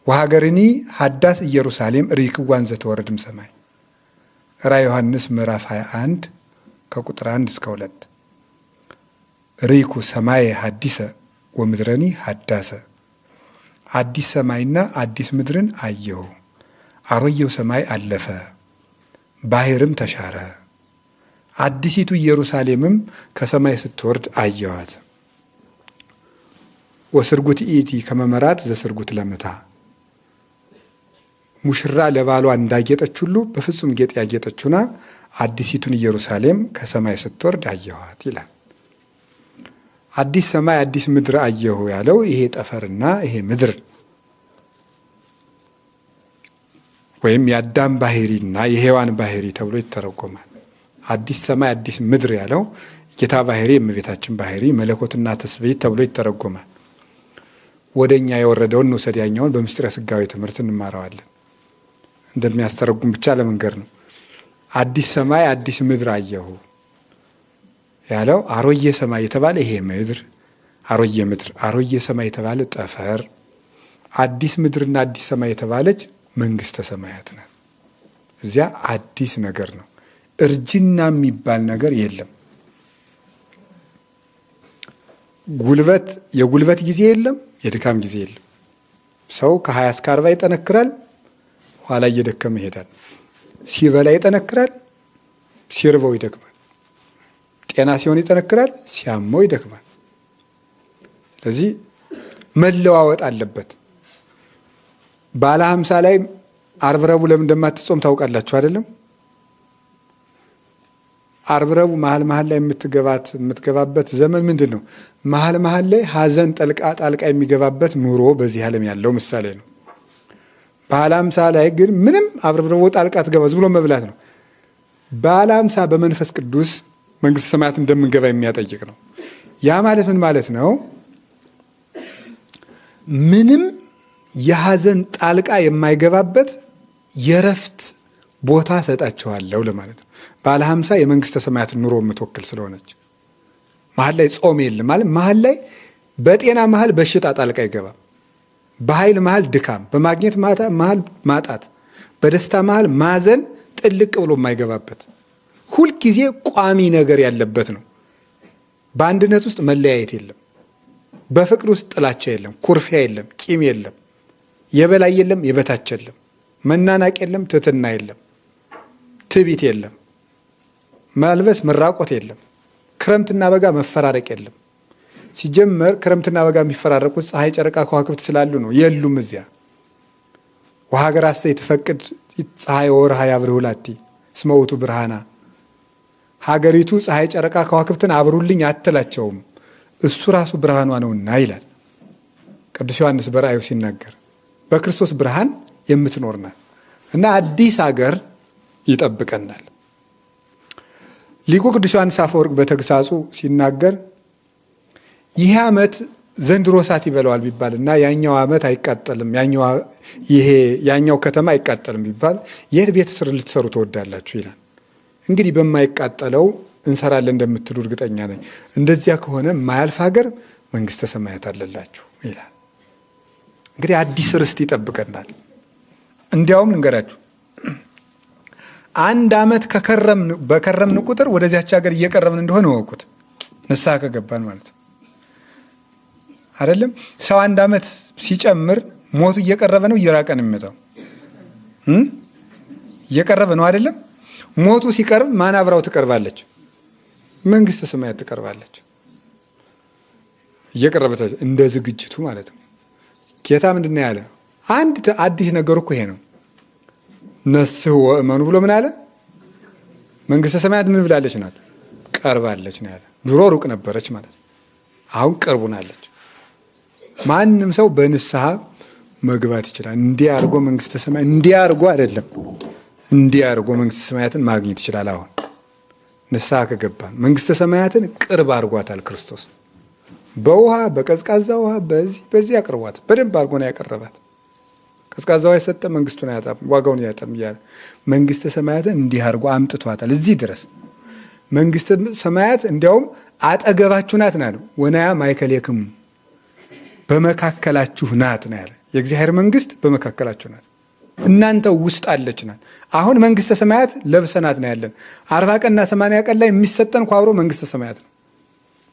ወሀገርኒ ሀዳስ ኢየሩሳሌም ሪክዋን ዘተወረድም ሰማይ። ራዕየ ዮሐንስ ምዕራፍ 21 ከቁጥር 1 እስከ 2 ሪኩ ሰማይ ሀዲሰ ወምድረኒ ሀዳሰ አዲስ ሰማይና አዲስ ምድርን አየሁ። አሮጌው ሰማይ አለፈ፣ ባሕርም ተሻረ፣ አዲሲቱ ኢየሩሳሌምም ከሰማይ ስትወርድ አየኋት። ወስርጉት ኢቲ ከመመራት ዘስርጉት ለምታ ሙሽራ ለባሏ እንዳጌጠች ሁሉ በፍጹም ጌጥ ያጌጠችውና አዲሲቱን ኢየሩሳሌም ከሰማይ ስትወርድ አየኋት ይላል። አዲስ ሰማይ አዲስ ምድር አየሁ ያለው ይሄ ጠፈርና ይሄ ምድር ወይም የአዳም ባህሪና የሔዋን ባህሪ ተብሎ ይተረጎማል። አዲስ ሰማይ አዲስ ምድር ያለው ጌታ ባህሪ፣ የእመቤታችን ባህሪ፣ መለኮትና ትስብእት ተብሎ ይተረጎማል። ወደኛ የወረደውን እንውሰድ፣ ያኛውን በምስጢረ ሥጋዌ ትምህርት እንማረዋለን። እንደሚያስተረጉም ብቻ ለመንገር ነው። አዲስ ሰማይ አዲስ ምድር አየሁ ያለው አሮጌ ሰማይ የተባለ ይሄ ምድር፣ አሮጌ ምድር፣ አሮጌ ሰማይ የተባለ ጠፈር፣ አዲስ ምድርና አዲስ ሰማይ የተባለች መንግስተ ሰማያት ናት። እዚያ አዲስ ነገር ነው። እርጅና የሚባል ነገር የለም። የጉልበት ጊዜ የለም፣ የድካም ጊዜ የለም። ሰው ከ20 እስከ 40 ይጠነክራል፣ ኋላ እየደከመ ይሄዳል። ሲበላ ይጠነክራል፣ ሲርበው ይደክማል። ጤና ሲሆን ይጠነክራል፣ ሲያመው ይደክማል። ስለዚህ መለዋወጥ አለበት። ባለ 50 ላይ ዓርብ ረቡዕ ለምን እንደማትጾም ታውቃላችሁ አይደለም? ዓርብ ረቡዕ መሀል ላይ የምትገባበት ዘመን ምንድን ነው? መሀል ላይ ሀዘን ጣልቃ የሚገባበት ኑሮ በዚህ ዓለም ያለው ምሳሌ ነው። ባለ 50 ላይ ግን ምንም ዓርብ ረቡዕ ጣልቃ ትገባ ዝም ብሎ መብላት ነው። ባለ 50 በመንፈስ ቅዱስ መንግስተ ሰማያት እንደምንገባ የሚያጠይቅ ነው። ያ ማለት ምን ማለት ነው? ምንም የሀዘን ጣልቃ የማይገባበት የረፍት ቦታ ሰጣቸዋለሁ ለማለት ነው። ባለ 50 የመንግስተ ሰማያት ኑሮ የምትወክል ስለሆነች መሀል ላይ ጾም የለም ማለት መሀል ላይ በጤና መሀል በሽታ ጣልቃ አይገባም። በኃይል መሀል ድካም፣ በማግኘት መሀል ማጣት፣ በደስታ መሀል ማዘን ጥልቅ ብሎ የማይገባበት ሁልጊዜ ቋሚ ነገር ያለበት ነው። በአንድነት ውስጥ መለያየት የለም። በፍቅር ውስጥ ጥላቻ የለም፣ ኩርፊያ የለም፣ ቂም የለም፣ የበላይ የለም፣ የበታች የለም፣ መናናቅ የለም፣ ትህትና የለም፣ ትዕቢት የለም፣ መልበስ መራቆት የለም፣ ክረምትና በጋ መፈራረቅ የለም። ሲጀመር ክረምትና በጋ የሚፈራረቁት ፀሐይ፣ ጨረቃ፣ ከዋክብት ስላሉ ነው። የሉም እዚያ። ወሀገር አሰይ ትፈቅድ ፀሐይ ወወርሃ ያብርሁላቲ እስመ ውእቱ ብርሃና። ሀገሪቱ ፀሐይ፣ ጨረቃ፣ ከዋክብትን አብሩልኝ አትላቸውም እሱ ራሱ ብርሃኗ ነውና ይላል ቅዱስ ዮሐንስ በራእዩ ሲናገር። በክርስቶስ ብርሃን የምትኖር ናት እና አዲስ ሀገር ይጠብቀናል። ሊቁ ቅዱስ ዮሐንስ አፈወርቅ በተግሳጹ ሲናገር ይህ ዓመት ዘንድሮ እሳት ይበላዋል ቢባል እና ያኛው ዓመት አይቃጠልም፣ ያኛው ከተማ አይቃጠልም ቢባል የት ቤት ስር ልትሰሩ ትወዳላችሁ ይላል። እንግዲህ በማይቃጠለው እንሰራለን እንደምትሉ እርግጠኛ ነኝ። እንደዚያ ከሆነ ማያልፍ ሀገር መንግስተ ሰማያት አለላችሁ ይላል። እንግዲህ አዲስ ርስት ይጠብቀናል። እንዲያውም ልንገራችሁ፣ አንድ ዓመት በከረምን ቁጥር ወደዚያች ሀገር እየቀረብን እንደሆነ ወቁት። ንስሐ ከገባን ማለት አይደለም። ሰው አንድ ዓመት ሲጨምር ሞቱ እየቀረበ ነው እየራቀ ነው የሚመጣው? እየቀረበ ነው አይደለም? ሞቱ ሲቀርብ ማን አብራው ትቀርባለች? መንግስተ ሰማያት ትቀርባለች። እየቀረበች እንደ ዝግጅቱ ማለት ነው። ጌታ ምንድን ነው ያለ? አንድ አዲስ ነገር እኮ ይሄ ነው። ነስሑ ወእመኑ ብሎ ምን አለ? መንግስተ ሰማያት ምን ብላለች ናት? ቀርባለች ነው ያለ። ድሮ ሩቅ ነበረች ማለት ነው። አሁን ቅርቡናለች። ማንም ሰው በንስሐ መግባት ይችላል። እንዲህ አድርጎ መንግስተ ሰማያት እንዲህ አድርጎ አይደለም፣ እንዲህ አድርጎ መንግስተ ሰማያትን ማግኘት ይችላል። አሁን ንስሐ ከገባ መንግስተ ሰማያትን ቅርብ አድርጓታል ክርስቶስ። በውሃ በቀዝቃዛ ውሃ በዚህ አቅርቧት፣ በደንብ አድርጎ ነው ያቀረባት። ቀዝቃዛ ውሃ የሰጠ መንግስቱን አያጣም፣ ዋጋውን አያጣም እያለ መንግስተ ሰማያትን እንዲህ አድርጎ አምጥቷታል እዚህ ድረስ። መንግስተ ሰማያት እንዲያውም አጠገባችሁ ናት ነው ያለው። ወናያ ማእከሌክሙ በመካከላችሁ ናት ነው ያለ። የእግዚአብሔር መንግስት በመካከላችሁ ናት፣ እናንተ ውስጥ አለች ናት። አሁን መንግስተ ሰማያት ለብሰናት ነው ያለን። 40 ቀንና 80 ቀን ላይ የሚሰጠን ኳብሮ መንግስተ ሰማያት ነው።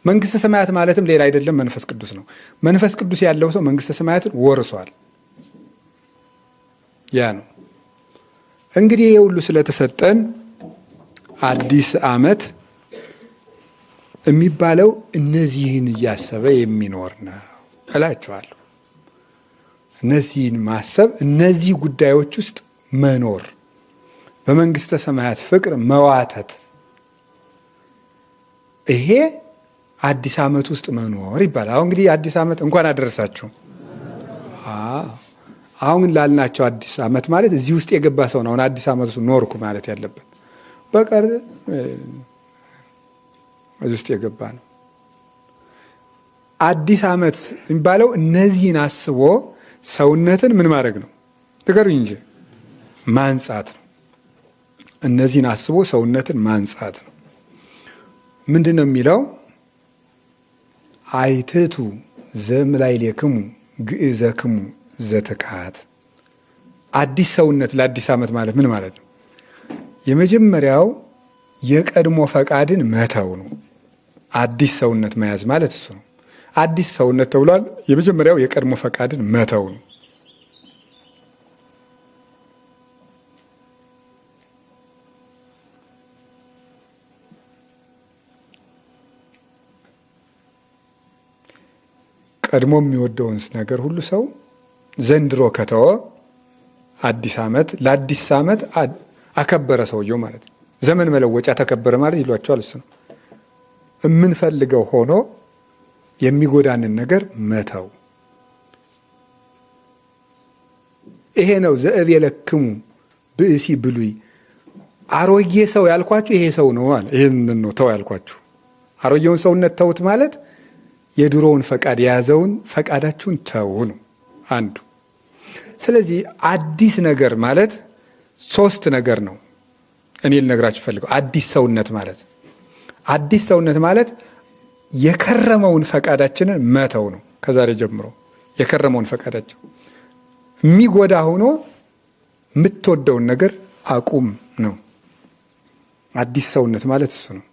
መንግስተ ሰማያት ማለትም ሌላ አይደለም፣ መንፈስ ቅዱስ ነው። መንፈስ ቅዱስ ያለው ሰው መንግስተ ሰማያትን ወርሷል። ያ ነው እንግዲህ ይሄ ሁሉ ስለተሰጠን አዲስ ዓመት የሚባለው እነዚህን እያሰበ የሚኖር ነው እላችኋለሁ። እነዚህን ማሰብ፣ እነዚህ ጉዳዮች ውስጥ መኖር፣ በመንግስተ ሰማያት ፍቅር መዋተት፣ ይሄ አዲስ ዓመት ውስጥ መኖር ይባላል። አሁን እንግዲህ አዲስ ዓመት እንኳን አደረሳችሁ። አሁን ላልናቸው አዲስ ዓመት ማለት እዚህ ውስጥ የገባ ሰው ነው አሁን አዲስ ዓመት ውስጥ ኖርኩ ማለት ያለበት። በቀር እዚህ ውስጥ የገባ ነው። አዲስ ዓመት የሚባለው እነዚህን አስቦ ሰውነትን ምን ማድረግ ነው? ንገሩኝ እንጂ ማንጻት ነው። እነዚህን አስቦ ሰውነትን ማንጻት ነው። ምንድን ነው የሚለው? አይትቱ ዘእምላዕሌክሙ ግእዘክሙ ዘትካት። አዲስ ሰውነት ለአዲስ ዓመት ማለት ምን ማለት ነው? የመጀመሪያው የቀድሞ ፈቃድን መተው ነው። አዲስ ሰውነት መያዝ ማለት እሱ ነው። አዲስ ሰውነት ተብሏል። የመጀመሪያው የቀድሞ ፈቃድን መተው ነው። ቀድሞ የሚወደውን ነገር ሁሉ ሰው ዘንድሮ ከተወ አዲስ ዓመት ለአዲስ ዓመት አከበረ ሰውየው ማለት ነው። ዘመን መለወጫ ተከበረ ማለት ይሏቸዋል። እሱ ነው የምንፈልገው ሆኖ የሚጎዳንን ነገር መተው። ይሄ ነው ዘእቤለክሙ ብእሲ ብሉይ። አሮጌ ሰው ያልኳችሁ ይሄ ሰው ነው አለ። ይሄንን ነው ተው ያልኳችሁ። አሮጌውን ሰውነት ተውት ማለት የድሮውን ፈቃድ የያዘውን ፈቃዳችሁን ተው ነው አንዱ። ስለዚህ አዲስ ነገር ማለት 3 ነገር ነው። እኔ ልነግራችሁ ፈልገው አዲስ ሰውነት ማለት የከረመውን ፈቃዳችንን መተው ነው። ከዛሬ ጀምሮ የከረመውን ፈቃዳቸው የሚጎዳ ሆኖ የምትወደውን ነገር አቁም ነው። አዲስ ሰውነት ማለት እሱ ነው።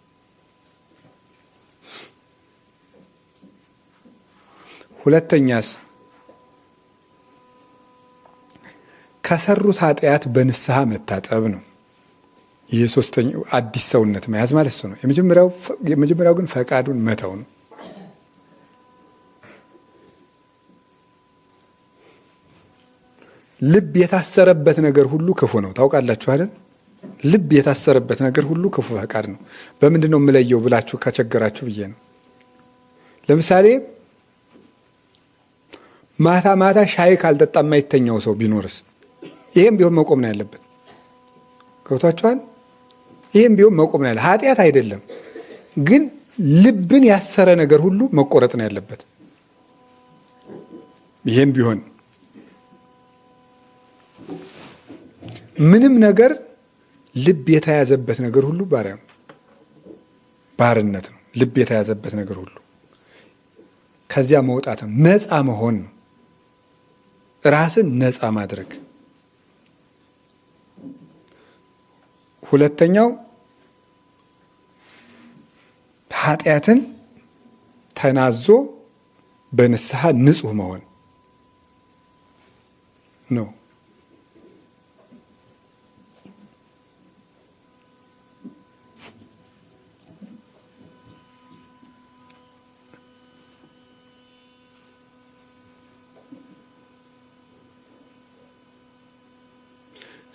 ሁለተኛስ ከሰሩት ኃጢአት በንስሐ መታጠብ ነው። ይህ ሶስተኛው አዲስ ሰውነት መያዝ ማለት እሱ ነው። የመጀመሪያው ግን ፈቃዱን መተው ነው። ልብ የታሰረበት ነገር ሁሉ ክፉ ነው። ታውቃላችሁ አይደል? ልብ የታሰረበት ነገር ሁሉ ክፉ ፈቃድ ነው። በምንድን ነው የምለየው ብላችሁ ከቸገራችሁ ብዬ ነው። ለምሳሌ ማታ ማታ ሻይ ካልጠጣ የማይተኛው ሰው ቢኖርስ? ይሄም ቢሆን መቆም ነው ያለበት። ገብቷችኋል? ይሄም ቢሆን መቆም ነው ያለ። ኃጢአት አይደለም ግን ልብን ያሰረ ነገር ሁሉ መቆረጥ ነው ያለበት። ይሄም ቢሆን ምንም ነገር ልብ የተያዘበት ነገር ሁሉ ባርነት ነው። ልብ የተያዘበት ነገር ሁሉ ከዚያ መውጣት ነው። ነፃ መሆን ነው። ራስን ነፃ ማድረግ። ሁለተኛው ኃጢአትን ተናዞ በንስሐ ንጹህ መሆን ነው።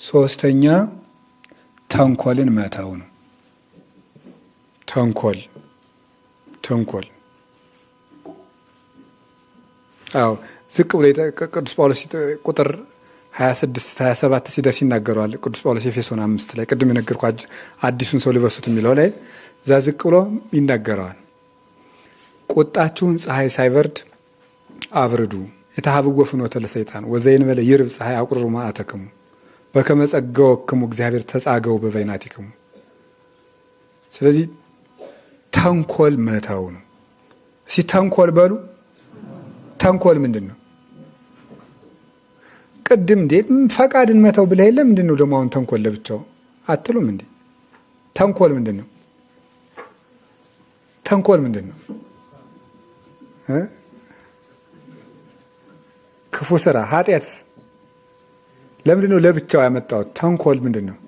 ሶስተኛ ተንኮልን መተው ነው። ተንኮል አዎ ዝቅ ብሎ ቅዱስ ጳውሎስ ቁጥር 26 27 ሲደርስ ይናገረዋል ቅዱስ ጳውሎስ ኤፌሶን 5 ላይ ቅድም የነገርኩ አዲሱን ሰው ልበሱት የሚለው ላይ እዛ ዝቅ ብሎ ይናገረዋል። ቁጣችሁን ፀሐይ ሳይበርድ አብርዱ የተሃብጎ ፍኖተ ለሰይጣን ወዘይንበለ ይርብ ፀሐይ አቁርሩ መዓተክሙ በከመ ጸገወክሙ እግዚአብሔር ተጻገው በበይናቲክሙ። ስለዚህ ተንኮል መተው ነው። እስኪ ተንኮል በሉ። ተንኮል ምንድን ነው? ቅድም እንዴት ፈቃድን መተው ብለህ የለ ምንድን ነው ደግሞ አሁን ተንኮል ለብቻው አትሉም እንዴ? ተንኮል ምንድን ነው? ተንኮል ምንድን ነው? ክፉ ስራ ኃጢአትስ ለምንድን ነው ለብቻው ያመጣው? ተንኮል ምንድን ነው?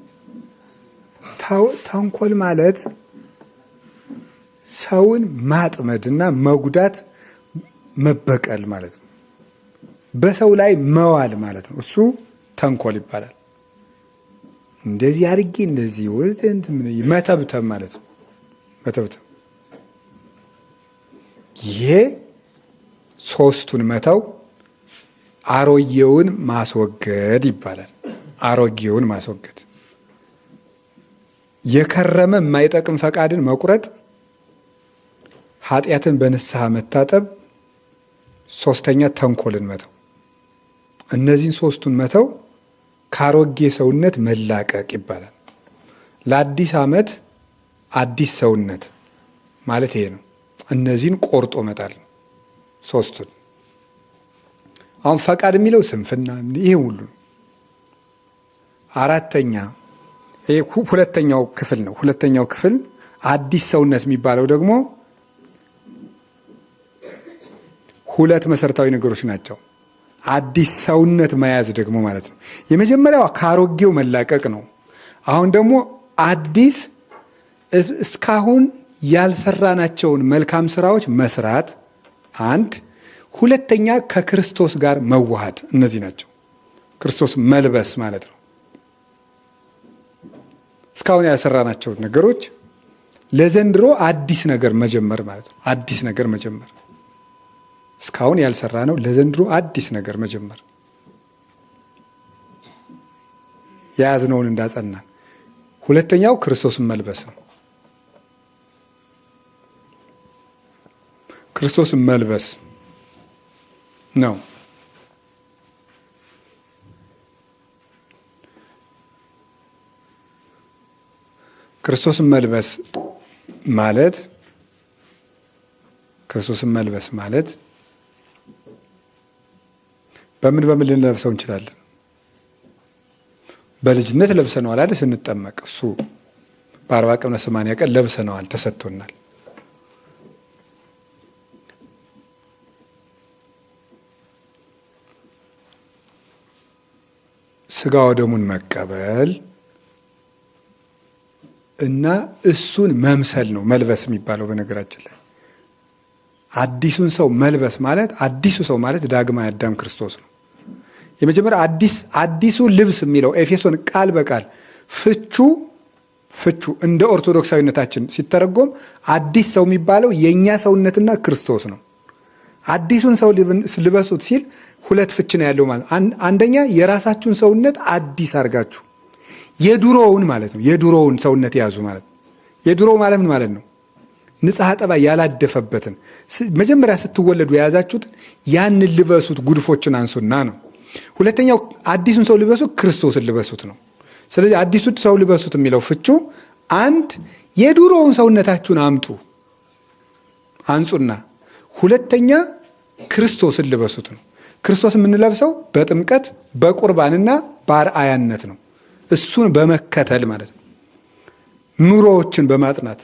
ተንኮል ማለት ሰውን ማጥመድና መጉዳት መበቀል ማለት ነው። በሰው ላይ መዋል ማለት ነው። እሱ ተንኮል ይባላል። እንደዚህ አድርጌ እንደዚህ መተብተብ ማለት ነው። መተብተብ ይሄ ሶስቱን መተው አሮጌውን ማስወገድ ይባላል። አሮጌውን ማስወገድ፣ የከረመ የማይጠቅም ፈቃድን መቁረጥ፣ ኃጢአትን በንስሐ መታጠብ፣ ሶስተኛ ተንኮልን መተው። እነዚህን ሶስቱን መተው ከአሮጌ ሰውነት መላቀቅ ይባላል። ለአዲስ ዓመት አዲስ ሰውነት ማለት ይሄ ነው። እነዚህን ቆርጦ መጣል ሶስቱን። አሁን ፈቃድ የሚለው ስንፍና ይሄ ሁሉ ነው። አራተኛ ይሄ ሁለተኛው ክፍል ነው። ሁለተኛው ክፍል አዲስ ሰውነት የሚባለው ደግሞ ሁለት መሰረታዊ ነገሮች ናቸው። አዲስ ሰውነት መያዝ ደግሞ ማለት ነው። የመጀመሪያው ከአሮጌው መላቀቅ ነው። አሁን ደግሞ አዲስ እስካሁን ያልሰራናቸውን መልካም ስራዎች መስራት አንድ፣ ሁለተኛ ከክርስቶስ ጋር መዋሃድ። እነዚህ ናቸው ክርስቶስ መልበስ ማለት ነው። እስካሁን ያልሰራናቸውን ነገሮች ለዘንድሮ አዲስ ነገር መጀመር ማለት ነው። አዲስ ነገር መጀመር እስካሁን ያልሰራ ነው። ለዘንድሮ አዲስ ነገር መጀመር የያዝነውን እንዳጸናን። ሁለተኛው ክርስቶስን መልበስ ነው። ክርስቶስን መልበስ ነው። ክርስቶስን መልበስ ማለት በምን ልንለብሰው እንችላለን? በልጅነት ለብሰነዋል አይደል? ስንጠመቅ እሱ በ40 ቀን 80 ቀን ለብሰነዋል፣ ተሰጥቶናል። ስጋ ወደሙን መቀበል እና እሱን መምሰል ነው መልበስ የሚባለው። በነገራችን ላይ አዲሱን ሰው መልበስ ማለት አዲሱ ሰው ማለት ዳግማዊ አዳም ክርስቶስ ነው። የመጀመሪያ አዲሱ ልብስ የሚለው ኤፌሶን ቃል በቃል ፍቹ እንደ ኦርቶዶክሳዊነታችን ሲተረጎም አዲስ ሰው የሚባለው የኛ ሰውነትና ክርስቶስ ነው። አዲሱን ሰው ልበሱት ሲል ሁለት ፍች ነው ያለው ማለት። አንደኛ የራሳችሁን ሰውነት አዲስ አድርጋችሁ የድሮውን ማለት ነው። የድሮውን ሰውነት ያዙ ማለት ነው። የድሮው ማለት ምን ማለት ነው? ንጽሐ ጠባይ ያላደፈበትን መጀመሪያ ስትወለዱ የያዛችሁትን ያንን ልበሱት፣ ጉድፎችን አንሱና ነው። ሁለተኛው አዲሱን ሰው ልበሱት፣ ክርስቶስን ልበሱት ነው። ስለዚህ አዲሱን ሰው ልበሱት የሚለው ፍቹ አንድ የድሮውን ሰውነታችሁን አንጹና፣ ሁለተኛ ክርስቶስን ልበሱት ነው። ክርስቶስ የምንለብሰው በጥምቀት በቁርባንና በአርአያነት ነው። እሱን በመከተል ማለት ነው። ኑሮዎችን በማጥናት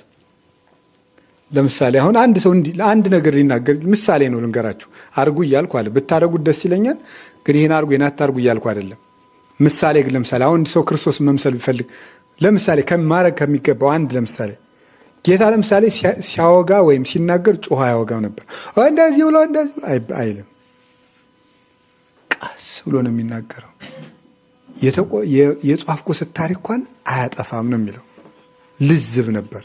ለምሳሌ አሁን አንድ ሰው ለአንድ ነገር ሊናገር ምሳሌ ነው ልንገራችሁ። አርጉ እያልኩ አለ ብታደርጉት ደስ ይለኛል፣ ግን ይሄን አርጉ ይሄን አታርጉ እያልኩ አይደለም። ምሳሌ ግን ለምሳሌ አሁን ሰው ክርስቶስ መምሰል ቢፈልግ ለምሳሌ ከማድረግ ከሚገባው አንድ ለምሳሌ ጌታ ለምሳሌ ሲያወጋ ወይም ሲናገር ጮኸ አያወጋም ነበር። እንደዚህ ብሎ እንደዚህ አይልም። ቀስ ብሎ ነው የሚናገረው። የጻፍኩ ታሪክ እንኳን አያጠፋም ነው የሚለው። ልዝብ ነበር።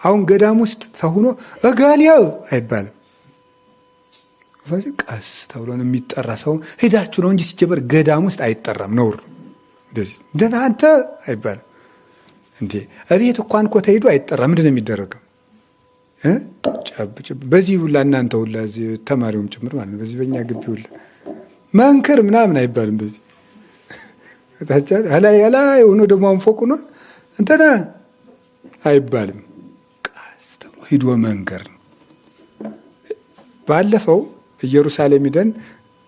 አሁን ገዳም ውስጥ ሰው ሆኖ እጋሊያው አይባልም። ቀስ ተብሎ ነው የሚጠራ። ሰው ሄዳችሁ ነው እንጂ ሲጀመር ገዳም ውስጥ አይጠራም፣ ነውር። እንደዚህ ደህና አንተ አይባልም እንዴ። እቤት እንኳን እኮ ተሄዱ አይጠራም። ምንድን ነው የሚደረገው? ጨብ በዚህ ሁላ እናንተ ሁላ እዚህ ተማሪውም ጭምር ማለት ነው። በዚህ በእኛ ግቢ ሁላ መንክር ምናምን አይባልም። በዚህ ላይ ሆኖ ደግሞ አንፎቁ ነው እንትና አይባልም። ቀስ ተብሎ ሂዶ መንገር ነው። ባለፈው ኢየሩሳሌም ሂደን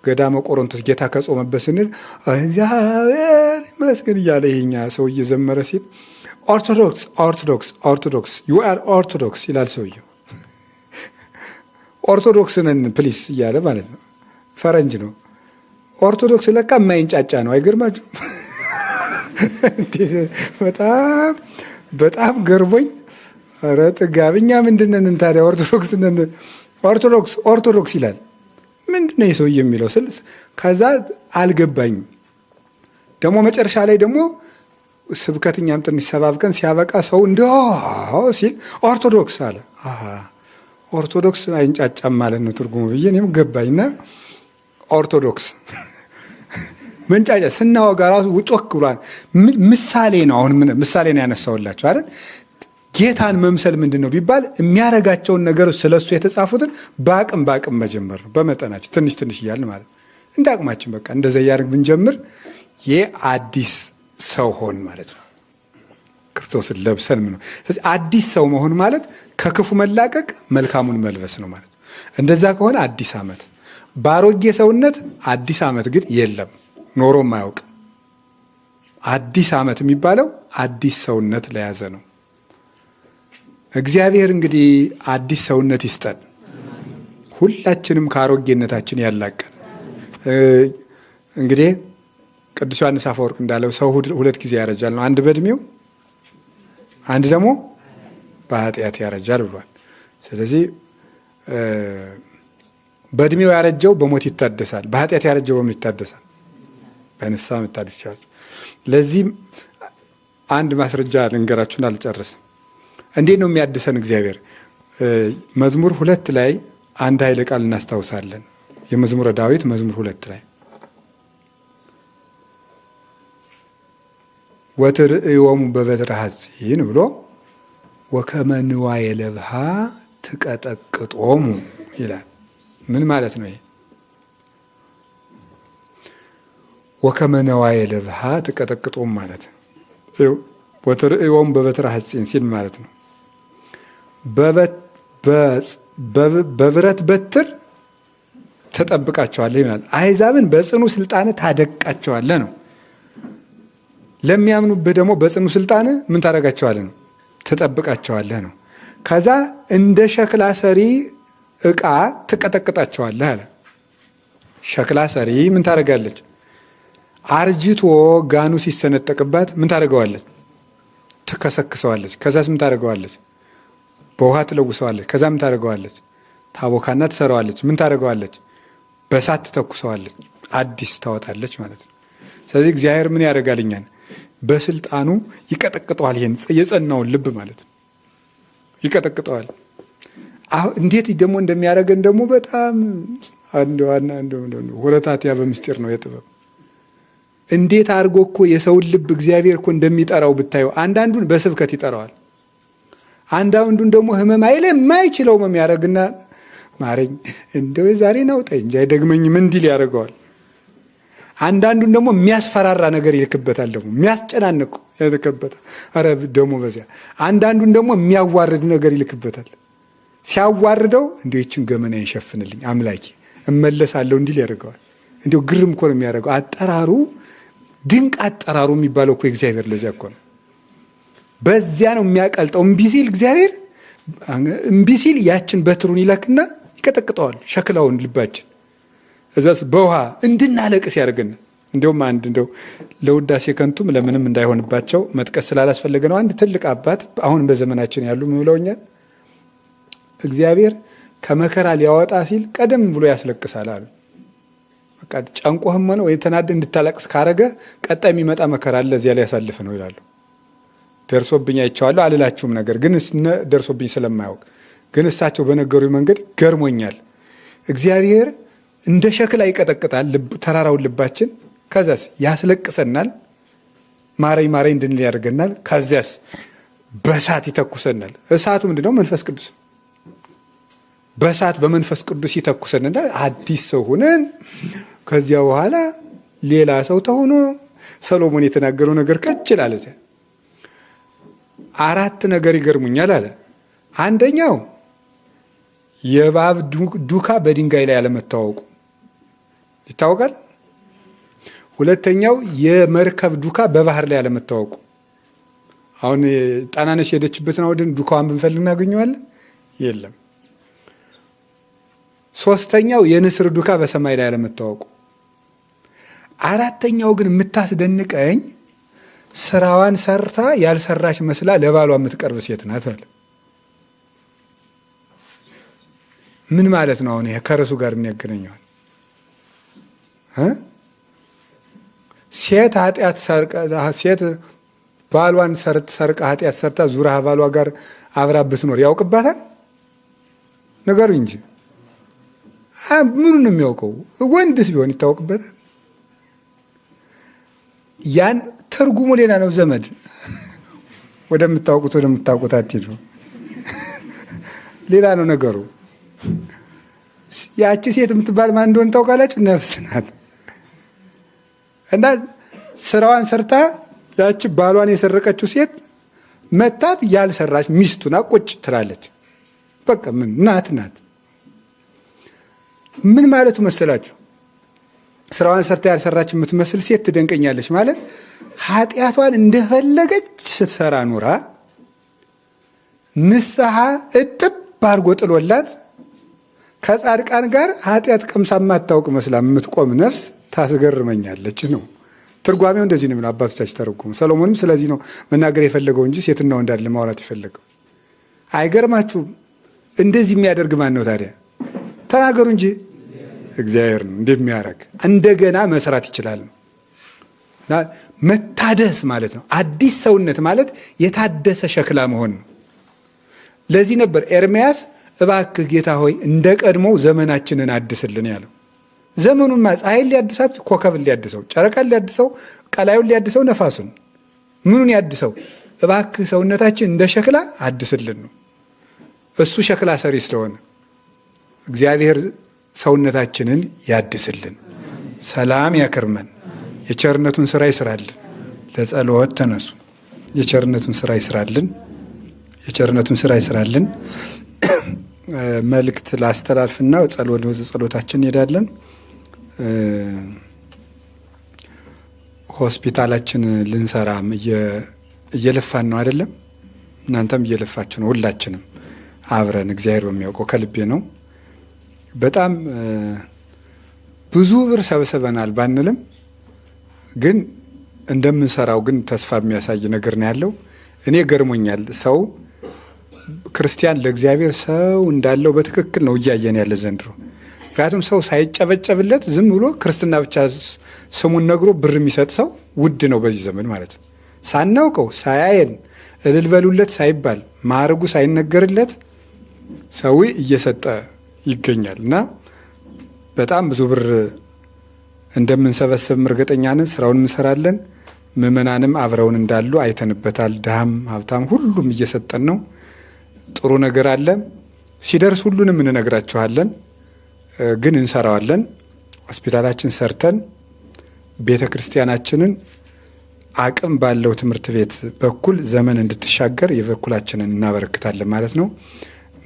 ገዳመ ቆሮንቶስ ጌታ ከጾመበት ስንል እግዚአብሔር ይመስገን እያለ ይሄኛ ሰው እየዘመረ ሲል ኦርቶዶክስ ኦርቶዶክስ ኦርቶዶክስ ዩ አር ኦርቶዶክስ ይላል ሰውየው። ኦርቶዶክስ ነን ፕሊስ እያለ ማለት ነው። ፈረንጅ ነው። ኦርቶዶክስ ለካ የማይንጫጫ ነው። አይገርማችሁ? በጣም በጣም ገርሞኝ፣ ኧረ ጥጋብ እኛ ምንድን ነን ታዲያ? ኦርቶዶክስ ነን። ኦርቶዶክስ ኦርቶዶክስ ይላል። ምንድን ነው የሰውዬ የሚለው ስል ከዛ አልገባኝም። ደግሞ መጨረሻ ላይ ደግሞ ስብከትኛም ትንሽ ሰባብቀን ሲያበቃ ሰው እንዲያው ሲል ኦርቶዶክስ አለ። ኦርቶዶክስ አይንጫጫም ማለት ነው ትርጉሙ ብዬ እኔም ገባኝና ኦርቶዶክስ መንጫጫ ስናወጋ ራሱ ውጮክ ብሏል። ምሳሌ ነው። አሁን ምሳሌ ነው ያነሳውላችሁ አይደል? ጌታን መምሰል ምንድን ነው ቢባል የሚያረጋቸውን ነገሮች ስለሱ የተጻፉትን በአቅም መጀመር ነው። በመጠናቸው ትንሽ ትንሽ እያልን ማለት እንደ አቅማችን በቃ እንደዛ እያደረግ ብንጀምር የአዲስ ሰው ሆን ማለት ነው። ክርስቶስን ለብሰን ምን ነው። ስለዚህ አዲስ ሰው መሆን ማለት ከክፉ መላቀቅ መልካሙን መልበስ ነው ማለት ነው። እንደዛ ከሆነ አዲስ ዓመት ባሮጌ ሰውነት አዲስ ዓመት ግን የለም፣ ኖሮም አያውቅም። አዲስ ዓመት የሚባለው አዲስ ሰውነት ለያዘ ነው። እግዚአብሔር እንግዲህ አዲስ ሰውነት ይስጠን፣ ሁላችንም ከአሮጌነታችን ያላቀን። እንግዲህ ቅዱስ ዮሐንስ አፈወርቅ እንዳለው ሰው ሁለት ጊዜ ያረጃል ነው። አንድ በእድሜው፣ አንድ ደግሞ በኃጢአት ያረጃል ብሏል። ስለዚህ በእድሜው ያረጀው በሞት ይታደሳል፣ በኃጢአት ያረጀው በምን ይታደሳል? በንስሐ መታደስ ይችላል። ለዚህም አንድ ማስረጃ ልንገራችሁን አልጨርስም። እንዴት ነው የሚያድሰን እግዚአብሔር? መዝሙር 2 ላይ አንድ ኃይለ ቃል እናስታውሳለን። የመዝሙረ ዳዊት መዝሙር 2 ላይ ወትርእዮሙ በበትረ ሐጺን ብሎ ወከመ ንዋየ ለብሃ ትቀጠቅጦሙ ይላል። ምን ማለት ነው ይሄ? ወከመ ንዋየ ለብሃ ትቀጠቅጦሙ ማለት ወትርእዮሙ በበትረ ሐጺን ሲል ማለት ነው። በብረት በትር ተጠብቃቸዋለህ ይላል። አሕዛብን በጽኑ ስልጣን ታደቃቸዋለህ ነው። ለሚያምኑብህ ደግሞ በጽኑ ስልጣን ምን ታደርጋቸዋለህ ነው? ትጠብቃቸዋለህ ነው። ከዛ እንደ ሸክላ ሰሪ ዕቃ ትቀጠቅጣቸዋለህ አለ። ሸክላ ሰሪ ምን ታደርጋለች? አርጅቶ ጋኑ ሲሰነጠቅባት ምን ታደርገዋለች? ትከሰክሰዋለች። ከዛስ ምን ታደርገዋለች? በውሃ ትለውሰዋለች። ከዛ ምን ታደርገዋለች? ታቦካና ትሰራዋለች። ምን ታደርገዋለች? በእሳት ትተኩሰዋለች። አዲስ ታወጣለች ማለት ነው። ስለዚህ እግዚአብሔር ምን ያደርጋልኛል? በስልጣኑ ይቀጠቅጠዋል። ይሄን የጸናውን ልብ ማለት ነው ይቀጠቅጠዋል። እንዴት ደግሞ እንደሚያደርገን ደግሞ በጣም ወረታትያ በምስጢር ነው የጥበብ እንዴት አድርጎ እኮ የሰውን ልብ እግዚአብሔር እኮ እንደሚጠራው ብታየው፣ አንዳንዱን በስብከት ይጠራዋል። አንዳንዱን ደግሞ ህመም አይለ የማይችለው ህመም ያደርግና ማረኝ እንደው ዛሬ ናውጣኝ እንጂ አይደግመኝም እንዲል ያደርገዋል። አንዳንዱን ደግሞ የሚያስፈራራ ነገር ይልክበታል፣ ደግሞ የሚያስጨናንቅ ይልክበታል። አረ ደግሞ በዚያ አንዳንዱን ደግሞ የሚያዋርድ ነገር ይልክበታል። ሲያዋርደው እንደው ይችን ገመና ይሸፍንልኝ አምላኬ እመለሳለሁ እንዲል ያደርገዋል። እንደው ግርም እኮ ነው የሚያደርገው። አጠራሩ ድንቅ አጠራሩ የሚባለው እኮ እግዚአብሔር ለዚያ እኮ ነው። በዚያ ነው የሚያቀልጠው። እምቢ ሲል እግዚአብሔር እምቢ ሲል ያችን በትሩን ይለክና ይቀጠቅጠዋል ሸክላውን ልባችን። እዛስ በውሃ እንድናለቅስ ያደርገን። እንደውም አንድ እንደው ለውዳሴ ከንቱም ለምንም እንዳይሆንባቸው መጥቀስ ስላላስፈለገ ነው። አንድ ትልቅ አባት አሁን በዘመናችን ያሉ ምን ብለውኛል? እግዚአብሔር ከመከራ ሊያወጣ ሲል ቀደም ብሎ ያስለቅሳል አሉ። በቃ ጨንቆህም ሆነ ወይ ተናደህ እንድታለቅስ ካረገ ቀጣይ የሚመጣ መከራ አለ እዚያ ላይ ያሳልፍ ነው ይላሉ። ደርሶብኝ አይቼዋለሁ አልላችሁም፣ ነገር ግን ደርሶብኝ ስለማያውቅ ግን እሳቸው በነገሩኝ መንገድ ገርሞኛል። እግዚአብሔር እንደ ሸክላ ይቀጠቅጣል ተራራውን ልባችን። ከዛስ ያስለቅሰናል፣ ማረኝ ማረኝ እንድንል ያደርገናል። ከዚያስ በእሳት ይተኩሰናል። እሳቱ ምንድነው? መንፈስ ቅዱስ። በእሳት በመንፈስ ቅዱስ ይተኩሰንና አዲስ ሰው ሆነን ከዚያ በኋላ ሌላ ሰው ተሆኖ ሰሎሞን የተናገረው ነገር ከችላል። እዚያ 4 ነገር ይገርሙኛል አለ። አንደኛው የእባብ ዱካ በድንጋይ ላይ አለመታወቁ ይታወቃል። ሁለተኛው የመርከብ ዱካ በባህር ላይ አለመታወቁ። አሁን ጣናነሽ ሄደችበትን አውድን ዱካዋን ብንፈልግ እናገኘዋለን? የለም። ሶስተኛው የንስር ዱካ በሰማይ ላይ አለመታወቁ። አራተኛው ግን የምታስደንቀኝ ስራዋን ሰርታ ያልሰራች መስላ ለባሏ የምትቀርብ ሴት ናት አለ። ምን ማለት ነው? አሁን ይሄ ከርሱ ጋር የሚያገናኘዋል? ሴት ኃጢአት ሴት ባሏን ሰርቃ ኃጢአት ሰርታ ዙራ ባሏ ጋር አብራ ብትኖር ያውቅባታል? ነገሩ እንጂ ምኑን ነው የሚያውቀው? ወንድስ ቢሆን ይታወቅበታል? ያን ትርጉሙ ሌላ ነው። ዘመድ ወደምታውቁት አትሄዱ። ሌላ ነው ነገሩ። ያቺ ሴት የምትባል ማን እንደሆነ ታውቃላችሁ? ነፍስ ናት። እና ስራዋን ሰርታ ያቺ ባሏን የሰረቀችው ሴት መታት ያልሰራች ሚስቱና ቁጭ ትላለች። በቃ ምን ናት። ምን ማለቱ መሰላችሁ? ስራዋን ሰርታ ያልሰራች የምትመስል ሴት ትደንቀኛለች ማለት ኃጢአቷን እንደፈለገች ስትሰራ ኑራ ንስሐ እጥብ አድርጎ ጥሎላት ከጻድቃን ጋር ኃጢአት ቀምሳ የማታውቅ መስላ የምትቆም ነፍስ ታስገርመኛለች ነው ትርጓሜው። እንደዚህ ነው አባቶቻችን ተረጎሙ። ሰሎሞንም ስለዚህ ነው መናገር የፈለገው እንጂ ሴትና ወንድ አይደለም ማውራት የፈለገው። አይገርማችሁም? እንደዚህ የሚያደርግ ማን ነው ታዲያ? ተናገሩ እንጂ እግዚአብሔር ነው እንደሚያደርግ። እንደገና መስራት ይችላል ነው። መታደስ ማለት ነው። አዲስ ሰውነት ማለት የታደሰ ሸክላ መሆን ነው። ለዚህ ነበር ኤርምያስ እባክህ ጌታ ሆይ እንደ ቀድሞው ዘመናችንን አድስልን ያለው። ዘመኑማ ፀሐይን ሊያድሳት ኮከብን ሊያድሰው፣ ጨረቃን ሊያድሰው፣ ቀላዩን ሊያድሰው፣ ነፋሱን ምኑን ያድሰው? እባክህ ሰውነታችን እንደ ሸክላ አድስልን ነው። እሱ ሸክላ ሰሪ ስለሆነ እግዚአብሔር ሰውነታችንን ያድስልን፣ ሰላም ያከርመን፣ የቸርነቱን ስራ ይስራልን። ለጸሎት ተነሱ። የቸርነቱን ስራ ይስራልን፣ የቸርነቱን ስራ ይስራልን። መልእክት ላስተላልፍና ጸሎታችን እንሄዳለን። ሆስፒታላችን ልንሰራም እየለፋን ነው አይደለም? እናንተም እየለፋችሁ ነው። ሁላችንም አብረን እግዚአብሔር በሚያውቀው ከልቤ ነው። በጣም ብዙ ብር ሰብስበናል ባንልም ግን እንደምንሰራው ግን ተስፋ የሚያሳይ ነገር ነው ያለው። እኔ ገርሞኛል። ሰው ክርስቲያን ለእግዚአብሔር ሰው እንዳለው በትክክል ነው እያየን ያለ ዘንድሮ። ምክንያቱም ሰው ሳይጨበጨብለት ዝም ብሎ ክርስትና ብቻ ስሙን ነግሮ ብር የሚሰጥ ሰው ውድ ነው በዚህ ዘመን ማለት ነው። ሳናውቀው ሳያየን እልል በሉለት ሳይባል ማዕረጉ ሳይነገርለት ሰው እየሰጠ ይገኛል እና በጣም ብዙ ብር እንደምንሰበስብም እርግጠኛ ነን። ስራውን እንሰራለን። ምዕመናንም አብረውን እንዳሉ አይተንበታል። ድሃም ሀብታም ሁሉም እየሰጠን ነው። ጥሩ ነገር አለ። ሲደርስ ሁሉንም እንነግራችኋለን፣ ግን እንሰራዋለን። ሆስፒታላችን ሰርተን ቤተ ክርስቲያናችንን አቅም ባለው ትምህርት ቤት በኩል ዘመን እንድትሻገር የበኩላችንን እናበረክታለን ማለት ነው።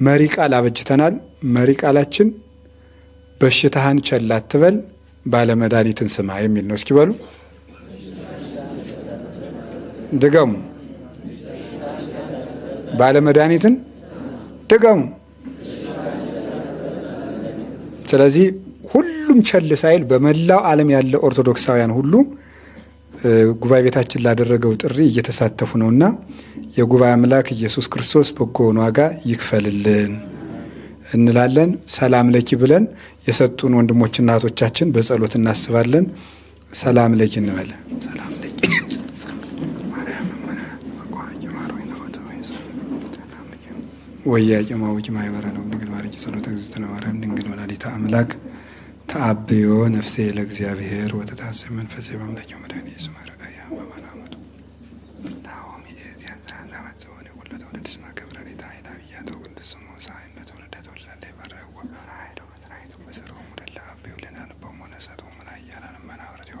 መሪ ቃል አበጅተናል። መሪ ቃላችን በሽታህን ቸል አትበል ባለመድኃኒትን ስማ የሚል ነው። እስኪ በሉ ድገሙ። ባለመድኃኒትን ድገሙ። ስለዚህ ሁሉም ቸል ሳይል በመላው ዓለም ያለ ኦርቶዶክሳውያን ሁሉ ጉባኤ ቤታችን ላደረገው ጥሪ እየተሳተፉ ነውና የጉባኤ አምላክ ኢየሱስ ክርስቶስ በጎውን ዋጋ ይክፈልልን እንላለን። ሰላም ለኪ ብለን የሰጡን ወንድሞችና እህቶቻችን በጸሎት እናስባለን። ሰላም ለኪ እንበል። ሰላም ለኪ ወያቄ ማውቂ ማይበረ ነው ድንግል ማርያም ጸሎተ እግዝእትነ ማርያም ድንግል ወላዲተ አምላክ ተአብዮ ነፍሴ ለእግዚአብሔር ወተታሰብ መንፈሴ በአምላኬው መድኃኒየ ኢየሱስ ማረአያ በማላመቱ ናሆሚ ያታ ለማዘወኔ ወለደ ወደ ስማ ገብረኔ ታይና ያቶ ቅዱስ ሞሳ አይነት ወለደ ወለደ ባረው ወራይዶ ወራይዶ በሰሮ ወደላ አብዮ ለናን በመነሳቱ መላያና መናወርቴው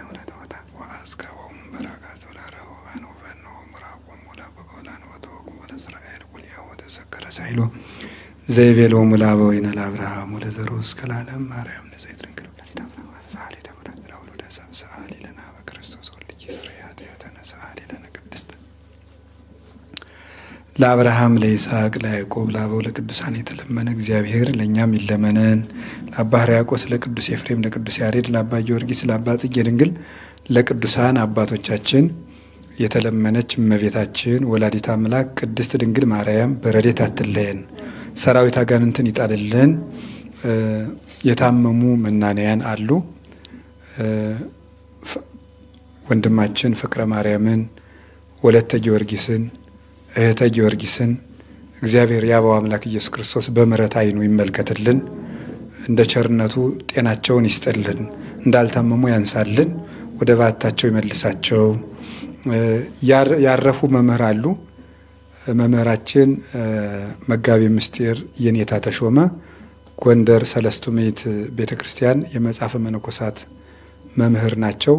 ወለደ ወታ ወአስጋው በራጋቱ ለረሆ ባኖ በኖ ምራቆ ወላ በቆላን ወተወቁ ወደ እስራኤል ኩልያ ወደ ሰከረ ሳይሎ ዘይቤሎ ሙላበ ወይነ ለአብርሃም ወደ ዘሮ እስከ ለዓለም ማርያም ንጽሕት ድንግል ወላዲተ አምላክ ሰአሊ ተምረት ለወልደ ሰብ ሰአሊ ለነ በክርስቶስ ወልድኪ ስርየ ኃጢአተነ ሰአሊ ለነ ቅድስት ለአብርሃም ለይስሐቅ ለያዕቆብ ለአበው ለቅዱሳን የተለመነ እግዚአብሔር ለእኛም ይለመነን። ለአባ ሕርያቆስ ለቅዱስ ኤፍሬም ለቅዱስ ያሬድ ለአባ ጊዮርጊስ ለአባ ጽጌ ድንግል ለቅዱሳን አባቶቻችን የተለመነች እመቤታችን ወላዲተ አምላክ ቅድስት ድንግል ማርያም በረድኤት አትለየን። ሰራዊት አጋንንትን ይጣልልን። የታመሙ መናንያን አሉ። ወንድማችን ፍቅረ ማርያምን፣ ወለተ ጊዮርጊስን፣ እህተ ጊዮርጊስን እግዚአብሔር የአበው አምላክ ኢየሱስ ክርስቶስ በምሕረት ዓይኑ ይመልከትልን። እንደ ቸርነቱ ጤናቸውን ይስጥልን። እንዳልታመሙ ያንሳልን። ወደ ባታቸው ይመልሳቸው። ያረፉ መምህር አሉ። መምህራችን መጋቤ ምስጢር የኔታ ተሾመ ጎንደር ሰለስቱ ምዕት ቤተ ክርስቲያን የመጽሐፈ መነኮሳት መምህር ናቸው።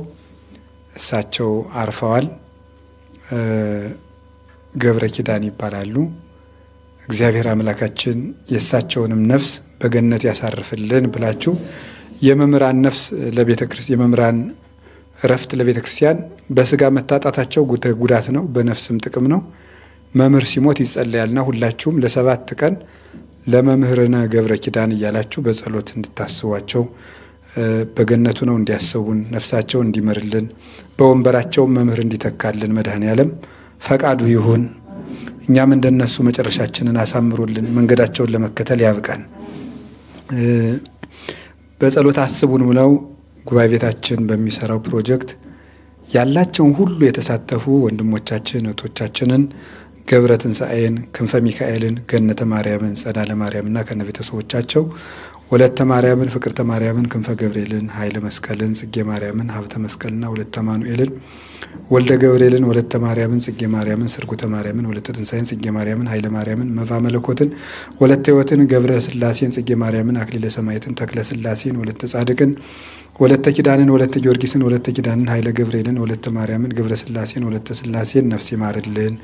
እሳቸው አርፈዋል። ገብረ ኪዳን ይባላሉ። እግዚአብሔር አምላካችን የእሳቸውንም ነፍስ በገነት ያሳርፍልን ብላችሁ የመምህራን ነፍስ የመምህራን እረፍት ለቤተ ክርስቲያን በስጋ መታጣታቸው ጉዳት ነው፣ በነፍስም ጥቅም ነው። መምህር ሲሞት ይጸለያልና ሁላችሁም ለ7 ቀን ለመምህርነ ገብረ ኪዳን እያላችሁ በጸሎት እንድታስቧቸው በገነቱ ነው እንዲያስቡን ነፍሳቸው እንዲመርልን በወንበራቸው መምህር እንዲተካልን መድኃኔዓለም ፈቃዱ ይሁን። እኛም እንደነሱ መጨረሻችንን አሳምሮልን መንገዳቸውን ለመከተል ያብቃን። በጸሎት አስቡን ብለው ጉባኤ ቤታችን በሚሰራው ፕሮጀክት ያላቸውን ሁሉ የተሳተፉ ወንድሞቻችን እህቶቻችንን ገብረ ትንሣኤን፣ ክንፈ ሚካኤልን፣ ገነተ ማርያምን፣ ጸዳለ ማርያምና ከነ ቤተሰቦቻቸው ወለተ ማርያምን፣ ፍቅርተ ማርያምን፣ ክንፈ ገብርኤልን፣ ኃይለ መስቀልን፣ ጽጌ ማርያምን፣ ሀብተ መስቀልና ወለተ ማኑኤልን፣ ወልደ ገብርኤልን፣ ወለተ ማርያምን፣ ጽጌ ማርያምን፣ ስርጉተ ማርያምን፣ ወለተ ትንሣኤን፣ ጽጌ ማርያምን፣ ኃይለ ማርያምን፣ መባ መለኮትን፣ ወለተ ሕይወትን፣ ገብረ ሥላሴን፣ ጽጌ ማርያምን፣ አክሊለ ሰማዕትን፣ ተክለ ሥላሴን፣ ወለተ ጻድቅን፣ ወለተ ኪዳንን፣ ወለተ ጊዮርጊስን፣ ወለተ ኪዳንን፣ ኃይለ ገብርኤልን፣ ወለተ ማርያምን፣ ገብረ ሥላሴን፣ ወለተ ሥላሴን ነፍስ ይማርልን።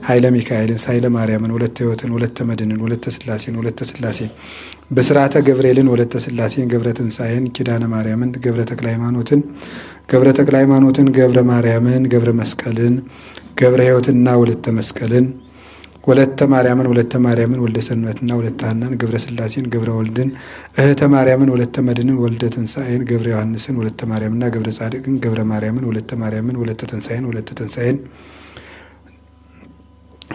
ኃይለ ሚካኤልን፣ ኃይለ ማርያምን፣ ወለተ ሕይወትን፣ ወለተ መድንን፣ ወለተ ሥላሴን፣ ወለተ ሥላሴን በስርዓተ ገብርኤልን፣ ወለተ ሥላሴን፣ ገብረ ትንሣኤን፣ ኪዳነ ማርያምን፣ ገብረ ተክለ ሃይማኖትን፣ ገብረ ማርያምን፣ ገብረ መስቀልን፣ ገብረ ሕይወትና ወለተ መስቀልን፣ ወለተ ማርያምን፣ ወልደ ሰንበትና ወለተ ሐናን፣ ገብረ ሥላሴን፣ ገብረ ወልድን፣ እህተ ማርያምን፣ ወለተ መድንን፣ ወልደ ትንሣኤን፣ ገብረ ዮሐንስን፣ ወለተ ማርያምና ገብረ ጻድቅን፣ ገብረ ማርያምን፣ ወለተ ትንሣኤን፣ ወለተ ትንሣኤን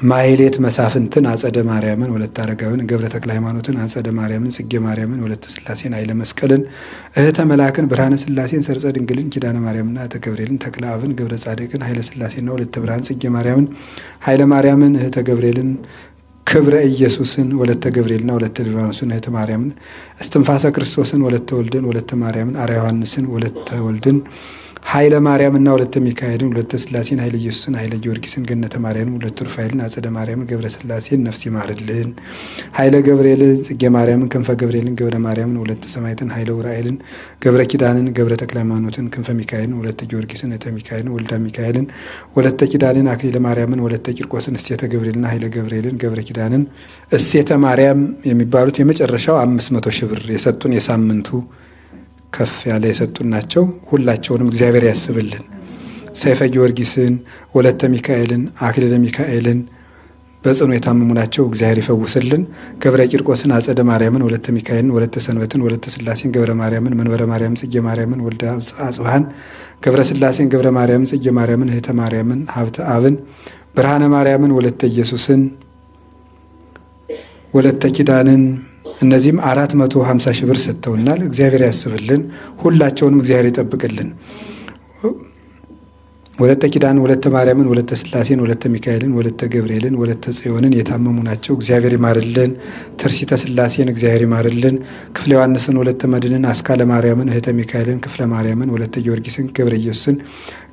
ማይሌት መሳፍንትን፣ አጸደ ማርያምን፣ ወለተ አረጋዊን፣ ገብረ ተክለ ሃይማኖትን፣ አጸደ ማርያምን፣ ጽጌ ማርያምን፣ ወለተ ሥላሴን፣ ኃይለ መስቀልን፣ እህተ መላክን፣ ብርሃነ ሥላሴን፣ ሰርጸ ድንግልን፣ ኪዳነ ማርያምና እህተ ገብርኤልን፣ ተክለ አብን፣ ገብረ ጻድቅን፣ ኃይለ ሥላሴና ወለተ ብርሃን፣ ጽጌ ማርያምን፣ ኃይለ ማርያምን፣ እህተ ገብርኤልን፣ ክብረ ኢየሱስን፣ ወለተ ገብርኤልና ወለተ ሊባኖስን፣ እህተ ማርያምን፣ እስትንፋሰ ክርስቶስን፣ ወለተ ወልድን፣ ወለተ ማርያምን፣ አርያ ዮሐንስን፣ ወለተ ወልድን፣ ኃይለ ማርያምና ወለተ ሚካኤልን፣ ወለተ ሥላሴን፣ ኃይለ ኢየሱስን፣ ኃይለ ጊዮርጊስን፣ ገነተ ማርያምን፣ ወለተ ሩፋኤልን፣ አጸደ ማርያምን፣ ገብረ ሥላሴን ነፍስ ይማርልን። ኃይለ ገብርኤልን፣ ጽጌ ማርያምን፣ ክንፈ ገብርኤልን፣ ገብረ ማርያምን፣ ወለተ ሰማዕትን፣ ኃይለ ውራኤልን፣ ገብረ ኪዳንን፣ ገብረ ተክለ ሃይማኖትን፣ ክንፈ ሚካኤልን፣ ወለተ ጊዮርጊስን፣ እተ ሚካኤልን፣ ወልዳ ሚካኤልን፣ ወለተ ኪዳንን፣ አክሊለ ማርያምን፣ ወለተ ቂርቆስን፣ እሴተ ገብርኤልና ኃይለ ገብርኤልን፣ ገብረ ኪዳንን፣ እሴተ ማርያም የሚባሉት የመጨረሻው 500 ሺህ ብር የሰጡን የሳምንቱ ከፍ ያለ የሰጡን ናቸው። ሁላቸውንም እግዚአብሔር ያስብልን። ሰይፈ ጊዮርጊስን፣ ወለተ ሚካኤልን፣ አክሊለ ሚካኤልን በጽኑ የታመሙ ናቸው። እግዚአብሔር ይፈውስልን። ገብረ ቂርቆስን፣ አጸደ ማርያምን፣ ወለተ ሚካኤልን፣ ወለተ ሰንበትን፣ ወለተ ሥላሴን፣ ገብረ ማርያምን፣ መንበረ ማርያም፣ ጽጌ ማርያምን፣ ወልደ አጽብሃን፣ ገብረ ሥላሴን፣ ገብረ ማርያምን፣ ጽጌ ማርያምን፣ እህተ ማርያምን፣ ሀብተ አብን፣ ብርሃነ ማርያምን፣ ወለተ ኢየሱስን፣ ወለተ ኪዳንን እነዚህም 450 ሺህ ብር ሰጥተውናል። እግዚአብሔር ያስብልን። ሁላቸውንም እግዚአብሔር ይጠብቅልን። ወለተ ኪዳን ወለተ ማርያምን ወለተ ስላሴን ወለተ ሚካኤልን ወለተ ገብርኤልን ወለተ ጽዮንን የታመሙ ናቸው፣ እግዚአብሔር ይማርልን። ትርሲተ ስላሴን እግዚአብሔር ይማርልን። ክፍለ ዮሐንስን ወለተ መድንን አስካለ ማርያምን እህተ ሚካኤልን ክፍለ ማርያምን ወለተ ጊዮርጊስን ገብረ ኢየሱስን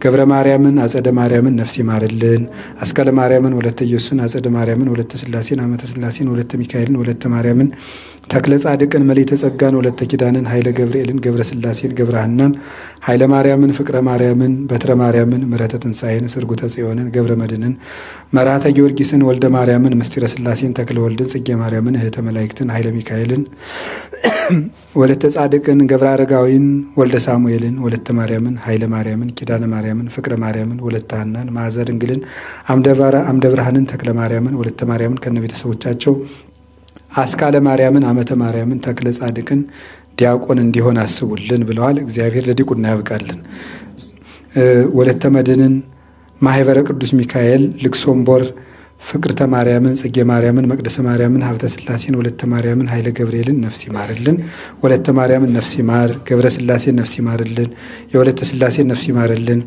ገብረ ማርያምን አጸደ ማርያምን ነፍስ ይማርልን። አስካለ ማርያምን ወለተ ኢየሱስን አጸደ ማርያምን ወለተ ስላሴን አመተ ስላሴን ወለተ ሚካኤልን ወለተ ማርያምን ተክለ ጻድቅን መሌተ ጸጋን ወለተ ኪዳንን ኃይለ ገብርኤልን ገብረ ስላሴን ገብረ ሐናን ኃይለ ማርያምን ፍቅረ ማርያምን በትረ ማርያምን ምረተ ትንሣኤን ስርጉተ ጽዮንን ገብረ መድንን መራተ ጊዮርጊስን ወልደ ማርያምን ምስጢረ ስላሴን ተክለ ወልድን ጽጌ ማርያምን እህተ መላእክትን ኃይለ ሚካኤልን ወለተ ጻድቅን ገብረ አረጋዊን ወልደ ሳሙኤልን ወለተ ማርያምን ኃይለ ማርያምን ኪዳነ ማርያምን ፍቅረ ማርያምን ወለተ ሐናን ማዕዘ ድንግልን አምደ ብርሃንን ተክለ ማርያምን ወለተ ማርያምን ከነ ቤተሰቦቻቸው አስካለ ማርያምን አመተ ማርያምን ተክለ ጻድቅን ዲያቆን እንዲሆን አስቡልን ብለዋል። እግዚአብሔር ለዲቁና ያብቃልን። ወለተ መድንን ማህበረ ቅዱስ ሚካኤል ልክሶምቦር ፍቅርተ ማርያምን ጽጌ ማርያምን መቅደሰ ማርያምን ሀብተ ስላሴን ወለተ ማርያምን ኃይለ ገብርኤልን ነፍስ ይማርልን። ወለተ ማርያምን ነፍስ ይማር። ገብረ ስላሴን ነፍስ ይማርልን። የወለተ ስላሴን ነፍስ ይማርልን።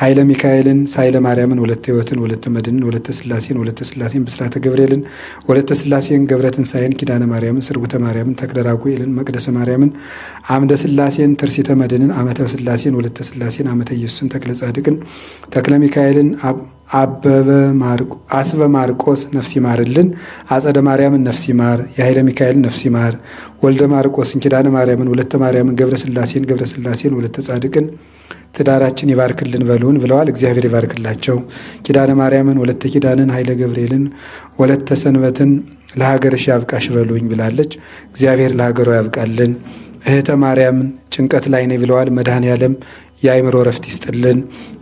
ኃይለ ሚካኤልን ሳይለ ማርያምን ወለተ ሕይወትን ወለተ መድንን ወለተ ስላሴን ብስራተ ገብርኤልን ወለተ ስላሴን ገብረ ትንሣኤን ኪዳነ ማርያምን ስርጉተ ማርያምን ተክለ ራጉኤልን መቅደሰ ማርያምን አምደ ስላሴን ትርሲተ መድንን አመተ ስላሴን ወለተ ስላሴን አመተ ኢየሱስን ተክለ ጻድቅን ተክለ ሚካኤልን አስበ ማርቆስ ነፍስ ይማርልን። አጸደ ማርያምን ነፍስ ይማር። የኃይለ ሚካኤልን ነፍስ ይማር። ወልደ ማርቆስን ኪዳነ ማርያምን ወለተ ማርያምን ገብረ ስላሴን ወለተ ጻድቅን ትዳራችን ይባርክልን በሉን ብለዋል። እግዚአብሔር ይባርክላቸው። ኪዳነ ማርያምን ወለተ ኪዳንን ኃይለ ገብርኤልን ወለተ ሰንበትን ለሀገርሽ ያብቃሽ በሉኝ ብላለች። እግዚአብሔር ለሀገሯ ያብቃልን። እህተ ማርያምን ጭንቀት ላይ ነኝ ብለዋል። መድኃኔ ዓለም የአእምሮ ረፍት ይስጥልን።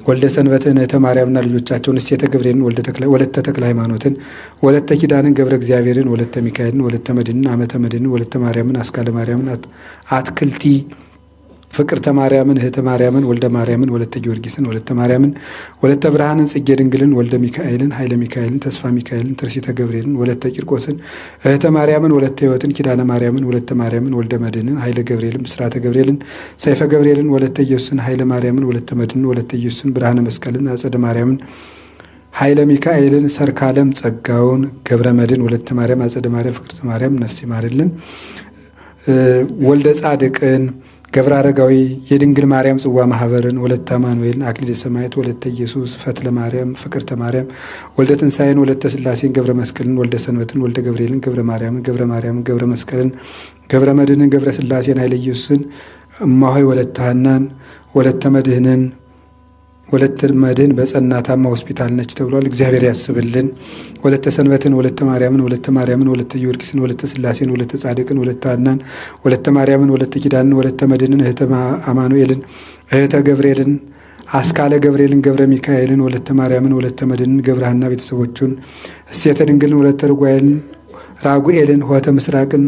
ወልደ ሰንበትን እህተ ማርያምና ልጆቻቸውን እሴተ ገብርኤልን ወለተ ተክለ ሃይማኖትን ወለተ ኪዳንን ገብረ እግዚአብሔርን ወለተ ሚካኤልን ወለተ መድንን አመተ መድንን ወለተ ማርያምን አስካለ ማርያምን አትክልቲ ፍቅርተ ማርያምን እህተ ማርያምን ወልደ ማርያምን ወለተ ጊዮርጊስን ወለተ ማርያምን ወለተ ብርሃንን ጽጌ ድንግልን ወልደ ሚካኤልን ኃይለ ሚካኤልን ተስፋ ሚካኤልን ትርሲተ ገብርኤልን ወለተ ቂርቆስን እህተ ማርያምን ወለተ ሕይወትን ኪዳነ ማርያምን ወለተ ማርያምን ወልደ መድንን ኃይለ ገብርኤልን ብስራተ ገብርኤልን ሰይፈ ገብርኤልን ወለተ ኢየሱስን ኃይለ ማርያምን ወለተ መድንን ወለተ ኢየሱስን ብርሃነ መስቀልን አጸደ ማርያምን ኃይለ ሚካኤልን ሰርካለም ጸጋውን ገብረ መድን ወለተ ማርያም አጸደ ማርያም ፍቅርተ ማርያም ነፍስ ይማርልን። ወልደ ጻድቅን ገብረ አረጋዊ የድንግል ማርያም ጽዋ ማህበርን ወለተ አማኑኤልን አክሊለ ሰማዕት ወለተ ኢየሱስ ፈትለ ማርያም ፍቅርተ ማርያም ወልደ ትንሣኤን ወለተ ስላሴን ገብረ መስቀልን ወልደ ሰንበትን ወልደ ገብርኤልን ገብረ ማርያምን ገብረ መስቀልን ገብረ መድህንን ገብረ ስላሴን ኃይለ ኢየሱስን እማሆይ ወለተ ሐናን ወለተ መድህንን ወለተ መድህን በጸናታማ ሆስፒታል ነች ተብሏል። እግዚአብሔር ያስብልን። ወለተ ሰንበትን ወለተ ማርያምን ወለተ ጊዮርጊስን ወለተ ስላሴን ወለተ ጻድቅን ወለተ ሐናን ወለተ ማርያምን ወለተ ኪዳንን ወለተ መድህንን እህተ አማኑኤልን እህተ ገብርኤልን አስካለ ገብርኤልን ገብረ ሚካኤልን ወለተ ማርያምን ወለተ መድህንን ገብረ ሐና ቤተሰቦቹን እሴተ ድንግልን ወለተ ራጉኤልን ሆተ ምስራቅን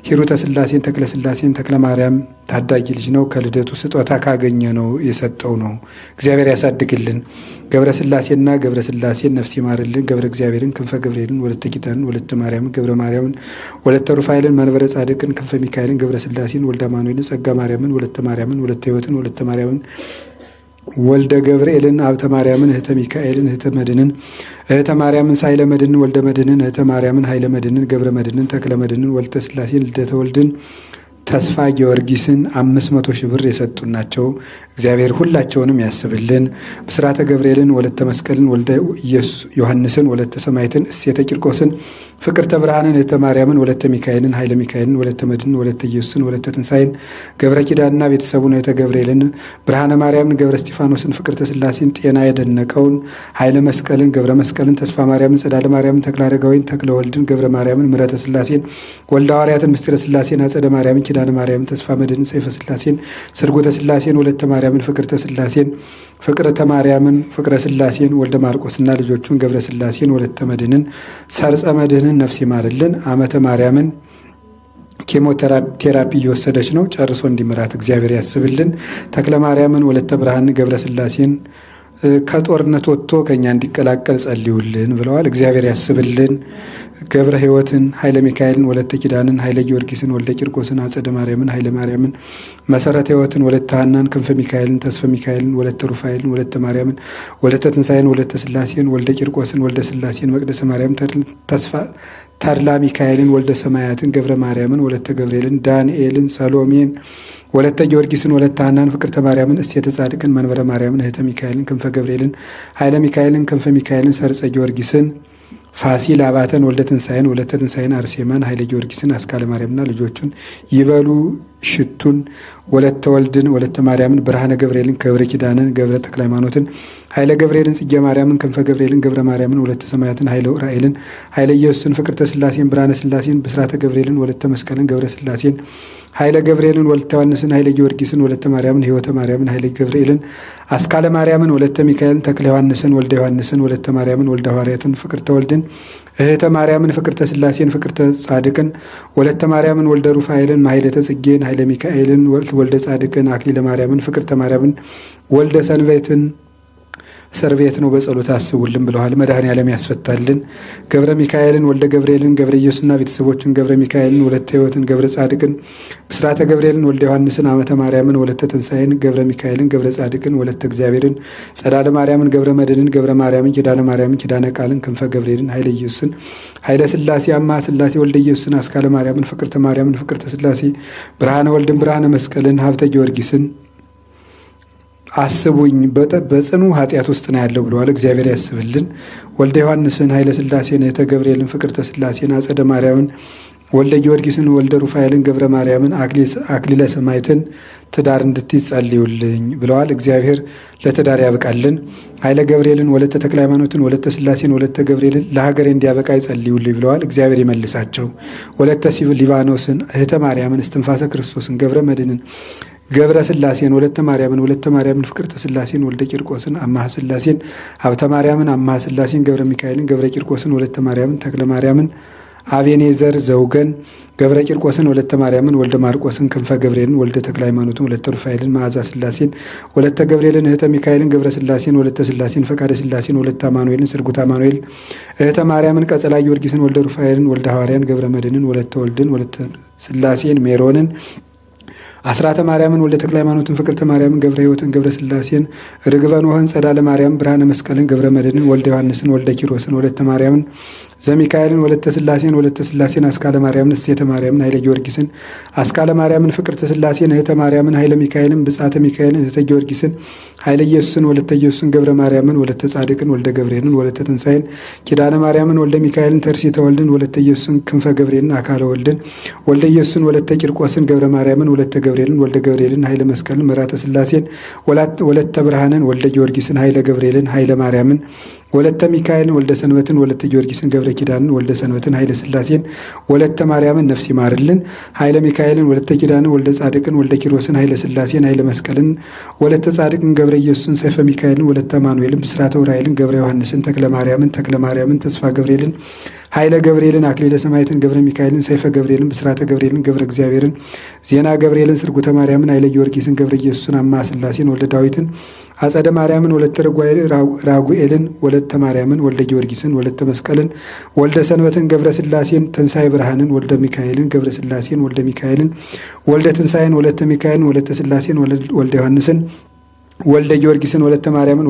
ሂሩተ ስላሴን ተክለ ስላሴን ተክለ ማርያም ታዳጊ ልጅ ነው። ከልደቱ ስጦታ ካገኘ ነው የሰጠው ነው። እግዚአብሔር ያሳድግልን። ገብረ ስላሴና ገብረ ስላሴን ነፍስ ይማርልን። ገብረ እግዚአብሔርን ክንፈ ገብርኤልን ወለተ ኪዳንን ወለተ ማርያምን ገብረ ማርያምን ወለተ ሩፋኤልን መንበረ ጻድቅን ክንፈ ሚካኤልን ገብረ ስላሴን ወልደ አማኑኤልን ጸጋ ማርያምን ወለተ ሕይወትን ወለተ ማርያምን ወልደ ገብርኤልን ሀብተ ማርያምን እህተ ሚካኤልን እህተ መድንን እህተ ማርያምን ሳይለ መድንን ወልደ መድንን እህተ ማርያምን ኃይለ መድንን ገብረ መድንን ተክለ መድንን ወልተ ስላሴን ልደተ ወልድን ተስፋ ጊዮርጊስን 500 ሺህ ብር የሰጡን ናቸው። እግዚአብሔር ሁላቸውንም ያስብልን። ብስራተ ገብርኤልን ወለተ መስቀልን ወልደ ዮሐንስን ወለተ ሰማዕትን እሴተ ቂርቆስን ፍቅርተ ብርሃንን እህተ ማርያምን ወለተ ሚካኤልን ኃይለ ሚካኤልን ወለተ መድንን ወለተ ኢየሱስን ወለተ ትንሣኤን ገብረ ኪዳንና ቤተሰቡን እህተ ገብርኤልን ብርሃነ ማርያምን ገብረ እስጢፋኖስን ፍቅርተ ስላሴን ጤና የደነቀውን ኃይለ መስቀልን ገብረ መስቀልን ተስፋ ማርያምን ጸዳለ ማርያምን ተክለ አረጋዊን ተክለ ወልድን ገብረ ማርያምን ምረተ ስላሴን ወልደ ሐዋርያትን ምስጢረ ስላሴን አጸደ ማርያምን ኪዳነ ማርያምን ተስፋ መድንን ሰይፈ ስላሴን ስርጎተ ስላሴን ወለተ ማርያምን ፍቅርተ ስላሴን ፍቅርተ ማርያምን ፍቅረ ስላሴን ወልደ ማርቆስና ልጆቹን ገብረ ስላሴን ወለተ መድንን ሰርጸ መድህንን ነፍስ ይማርልን። አመተ ማርያምን ኬሞቴራፒ እየወሰደች ነው። ጨርሶ እንዲምራት እግዚአብሔር ያስብልን። ተክለ ማርያምን ወለተ ብርሃን ገብረ ስላሴን ከጦርነት ወጥቶ ከእኛ እንዲቀላቀል ጸልዩልን ብለዋል። እግዚአብሔር ያስብልን። ገብረ ሕይወትን፣ ኃይለ ሚካኤልን፣ ወለተ ኪዳንን፣ ኃይለ ጊዮርጊስን፣ ወልደ ቂርቆስን፣ አጸደ ማርያምን፣ ኃይለ ማርያምን፣ መሰረተ ሕይወትን፣ ወለተ ሐናን፣ ክንፈ ሚካኤልን፣ ተስፈ ሚካኤልን፣ ወለተ ሩፋኤልን፣ ወለተ ማርያምን፣ ወለተ ትንሣኤን፣ ወለተ ሥላሴን፣ ወልደ ቂርቆስን፣ ወልደ ሥላሴን፣ መቅደሰ ማርያም፣ ተስፋ ተድላ ሚካኤልን፣ ወልደ ሰማያትን፣ ገብረ ማርያምን፣ ወለተ ገብርኤልን፣ ዳንኤልን፣ ሰሎሜን፣ ወለተ ጊዮርጊስን፣ ወለተ ሐናን፣ ፍቅርተ ማርያምን፣ እስቴተ ጻድቅን፣ መንበረ ማርያምን፣ እህተ ሚካኤልን፣ ክንፈ ገብርኤልን፣ ኃይለ ሚካኤልን፣ ክንፈ ሚካኤልን፣ ሰርጸ ጊዮርጊስን፣ ፋሲል አባተን፣ ወልደ ትንሣኤን፣ ወለተ ትንሣኤን፣ አርሴማን፣ ኃይለ ጊዮርጊስን፣ አስካለ ማርያምና ልጆቹን፣ ይበሉ ሽቱን፣ ወለተ ወልድን፣ ወለተ ማርያምን፣ ብርሃነ ገብርኤልን፣ ገብረ ኪዳንን፣ ገብረ ተክለ ሃይማኖትን፣ ኃይለ ገብርኤልን፣ ጽጌ ማርያምን፣ ክንፈ ገብርኤልን፣ ገብረ ማርያምን፣ ወለተ ሰማያትን፣ ኃይለ ዑራኤልን፣ ኃይለ ኢየሱስን፣ ፍቅርተ ሥላሴን፣ ብርሃነ ሥላሴን፣ ብስራተ ገብርኤልን፣ ወለተ መስቀልን፣ ገብረ ሥላሴን፣ ኃይለ ገብርኤልን፣ ወለተ ዮሐንስን፣ ኃይለ ጊዮርጊስን፣ ወለተ ማርያምን፣ ሕይወተ ማርያምን፣ ኃይለ ገብርኤልን፣ አስካለ ማርያምን፣ ወለተ ሚካኤልን፣ ተክለ ዮሐንስን፣ ወልደ ዮሐንስን፣ ወለተ ማርያምን፣ ወልደ ሐዋርያትን፣ ፍቅርተ ወልድን፣ እህተ ማርያምን፣ ፍቅርተ ሥላሴን፣ ፍቅርተ ጻድቅን፣ ወለተ ማርያምን፣ ወልደ ሩፋኤልን፣ ማሕሌተ ጽጌን፣ ኃይለ ሚካኤልን፣ ወልደ ጻድቅን፣ አክሊለ ማርያምን፣ ፍቅርተ ማርያምን፣ ወልደ ሰንበትን እስር ቤት ነው በጸሎት አስቡልን ብለዋል። መድኃኔዓለም ያስፈታልን። ገብረ ሚካኤልን፣ ወልደ ገብርኤልን፣ ገብረ ኢየሱስና ቤተሰቦችን፣ ገብረ ሚካኤልን፣ ወለተ ሕይወትን፣ ገብረ ጻድቅን፣ ብስራተ ገብርኤልን፣ ወልደ ዮሐንስን፣ አመተ ማርያምን፣ ወለተ ትንሣኤን፣ ገብረ ሚካኤልን፣ ገብረ ጻድቅን፣ ወለተ እግዚአብሔርን፣ ጸዳለ ማርያምን፣ ገብረ መድንን፣ ገብረ ማርያምን፣ ኪዳነ ማርያምን፣ ኪዳነ ቃልን፣ ክንፈ ገብርኤልን፣ ኃይለ ኢየሱስን፣ ኃይለ ሥላሴ፣ አማ ሥላሴ፣ ወልደ ኢየሱስን፣ አስካለ ማርያምን፣ ፍቅርተ ማርያምን፣ ፍቅርተ ሥላሴ፣ ብርሃነ ወልድን፣ ብርሃነ መስቀልን፣ ሀብተ ጊዮርጊስን አስቡኝ በጽኑ ኃጢአት ውስጥ ነው ያለው ብለዋል። እግዚአብሔር ያስብልን። ወልደ ዮሐንስን፣ ኃይለ ሥላሴን፣ እህተ ገብርኤልን፣ ፍቅርተ ሥላሴን፣ አጸደ ማርያምን፣ ወልደ ጊዮርጊስን፣ ወልደ ሩፋኤልን፣ ገብረ ማርያምን፣ አክሊለ ሰማዕትን ትዳር እንድትጸልዩልኝ ብለዋል። እግዚአብሔር ለትዳር ያብቃልን። ኃይለ ገብርኤልን፣ ወለተ ተክለ ሃይማኖትን፣ ወለተ ሥላሴን፣ ወለተ ገብርኤልን ለሀገሬ እንዲያበቃ ይጸልዩልኝ ብለዋል። እግዚአብሔር ይመልሳቸው። ወለተ ሊባኖስን፣ እህተ ማርያምን፣ እስትንፋሰ ክርስቶስን፣ ገብረ መድንን፣ ገብረ ሥላሴን፣ ወለተ ማርያምን፣ ፍቅርተ ሥላሴን፣ ወልደ ቂርቆስን፣ አማሃ ሥላሴን፣ ሀብተ ማርያምን፣ አማሃ ሥላሴን፣ ገብረ ሚካኤልን፣ ገብረ ቂርቆስን፣ ወለተ ማርያምን፣ ተክለ ማርያምን፣ አቤኔዘር ዘውገን፣ ገብረ ቂርቆስን፣ ወለተ ማርያምን፣ ወልደ ማርቆስን፣ ክንፈ ገብርኤልን፣ ወልደ ተክለ ሃይማኖትን፣ ወለተ ሩፋኤልን፣ መዓዛ ሥላሴን፣ ወለተ ገብርኤልን፣ እህተ ሚካኤልን፣ ገብረ ሥላሴን፣ ወለተ ሥላሴን፣ ፈቃደ ሥላሴን፣ ወለተ አማኑኤልን፣ ስርጉት አማኑኤል፣ እህተ ማርያምን፣ ቀጸላ ጊዮርጊስን፣ ወልደ ሩፋኤልን፣ ወልደ ሐዋርያን፣ ገብረ መድንን፣ ወለተ ወልድን፣ ወለተ ሥላሴን፣ ሜሮንን፣ አስራተ ማርያምን፣ ወልደ ተክለ ሃይማኖትን፣ ፍቅርተ ማርያምን፣ ገብረ ሕይወትን፣ ገብረ ሥላሴን፣ ርግበ ኖኅን፣ ጸዳለ ማርያም፣ ብርሃነ መስቀልን፣ ገብረ መድንን፣ ወልደ ዮሐንስን፣ ወልደ ኪሮስን፣ ወለተ ማርያምን፣ ዘሚካኤልን፣ ወለተ ሥላሴን፣ አስካለ ማርያምን፣ እሴተ ማርያምን፣ ኃይለ ጊዮርጊስን፣ አስካለ ማርያምን፣ ፍቅርተ ሥላሴን፣ እህተ ማርያምን፣ ኃይለ ሚካኤልን፣ ብጻተ ሚካኤልን፣ እህተ ጊዮርጊስን፣ ኃይለ ኢየሱስን፣ ወለተ ኢየሱስን፣ ገብረ ማርያምን፣ ወለተ ጻድቅን፣ ወልደ ገብርኤልን፣ ወለተ ትንሣኤን፣ ኪዳነ ማርያምን፣ ወልደ ሚካኤልን፣ ተርሲተ ወልድን፣ ወለተ ኢየሱስን፣ ክንፈ ገብርኤልን፣ አካለ ወልድን፣ ወልደ ኢየሱስን፣ ወለተ ቂርቆስን፣ ገብረ ማርያምን፣ ወለተ ገብርኤልን፣ ወልደ ገብርኤልን፣ ኃይለ መስቀልን፣ መራተ ሥላሴን፣ ወለተ ብርሃንን፣ ወልደ ጊዮርጊስን፣ ኃይለ ገብርኤልን፣ ኃይለ ማርያምን፣ ወለተ ሚካኤልን፣ ወልደ ሰንበትን፣ ወለተ ጊዮርጊስን፣ ገብረ ኪዳንን፣ ወልደ ሰንበትን፣ ኃይለ ሥላሴን፣ ወለተ ማርያምን ነፍስ ይማርልን። ኃይለ ሚካኤልን፣ ወለተ ኪዳንን፣ ወልደ ጻድቅን፣ ወልደ ኪሮስን፣ ኃይለ ሥላሴን፣ ኃይለ መስቀልን፣ ወለተ ጻድቅን፣ ገብረ ኢየሱስን፣ ሰይፈ ሚካኤልን፣ ወለተ አማኑኤልን፣ ብስራተ ዑራኤልን፣ ገብረ ዮሐንስን፣ ተክለ ማርያምን፣ ተስፋ ገብርኤልን፣ ኃይለ ገብርኤልን፣ አክሊለ ሰማዕትን፣ ገብረ ሚካኤልን፣ ሰይፈ ገብርኤልን፣ ብስራተ ገብርኤልን፣ ገብረ እግዚአብሔርን፣ ዜና ገብርኤልን፣ ስርጉተ ማርያምን፣ ኃይለ ጊዮርጊስን፣ ገብረ ኢየሱስን፣ አምሃ ሥላሴን፣ ወልደ ዳዊትን፣ አጸደ ማርያምን፣ ወለተ ራጉኤልን፣ ወለተ ማርያምን፣ ወልደ ጊዮርጊስን፣ ወለተ መስቀልን፣ ወልደ ሰንበትን፣ ገብረ ሥላሴን፣ ትንሣኤ ብርሃንን፣ ወልደ ሚካኤልን፣ ገብረ ሥላሴን፣ ወልደ ሚካኤልን፣ ወልደ ትንሣኤን፣ ወለተ ሚካኤልን፣ ወለተ ሥላሴን፣ ወልደ ዮሐንስን፣ ወልደ ጊዮርጊስን፣ ወለተ ማርያምን፣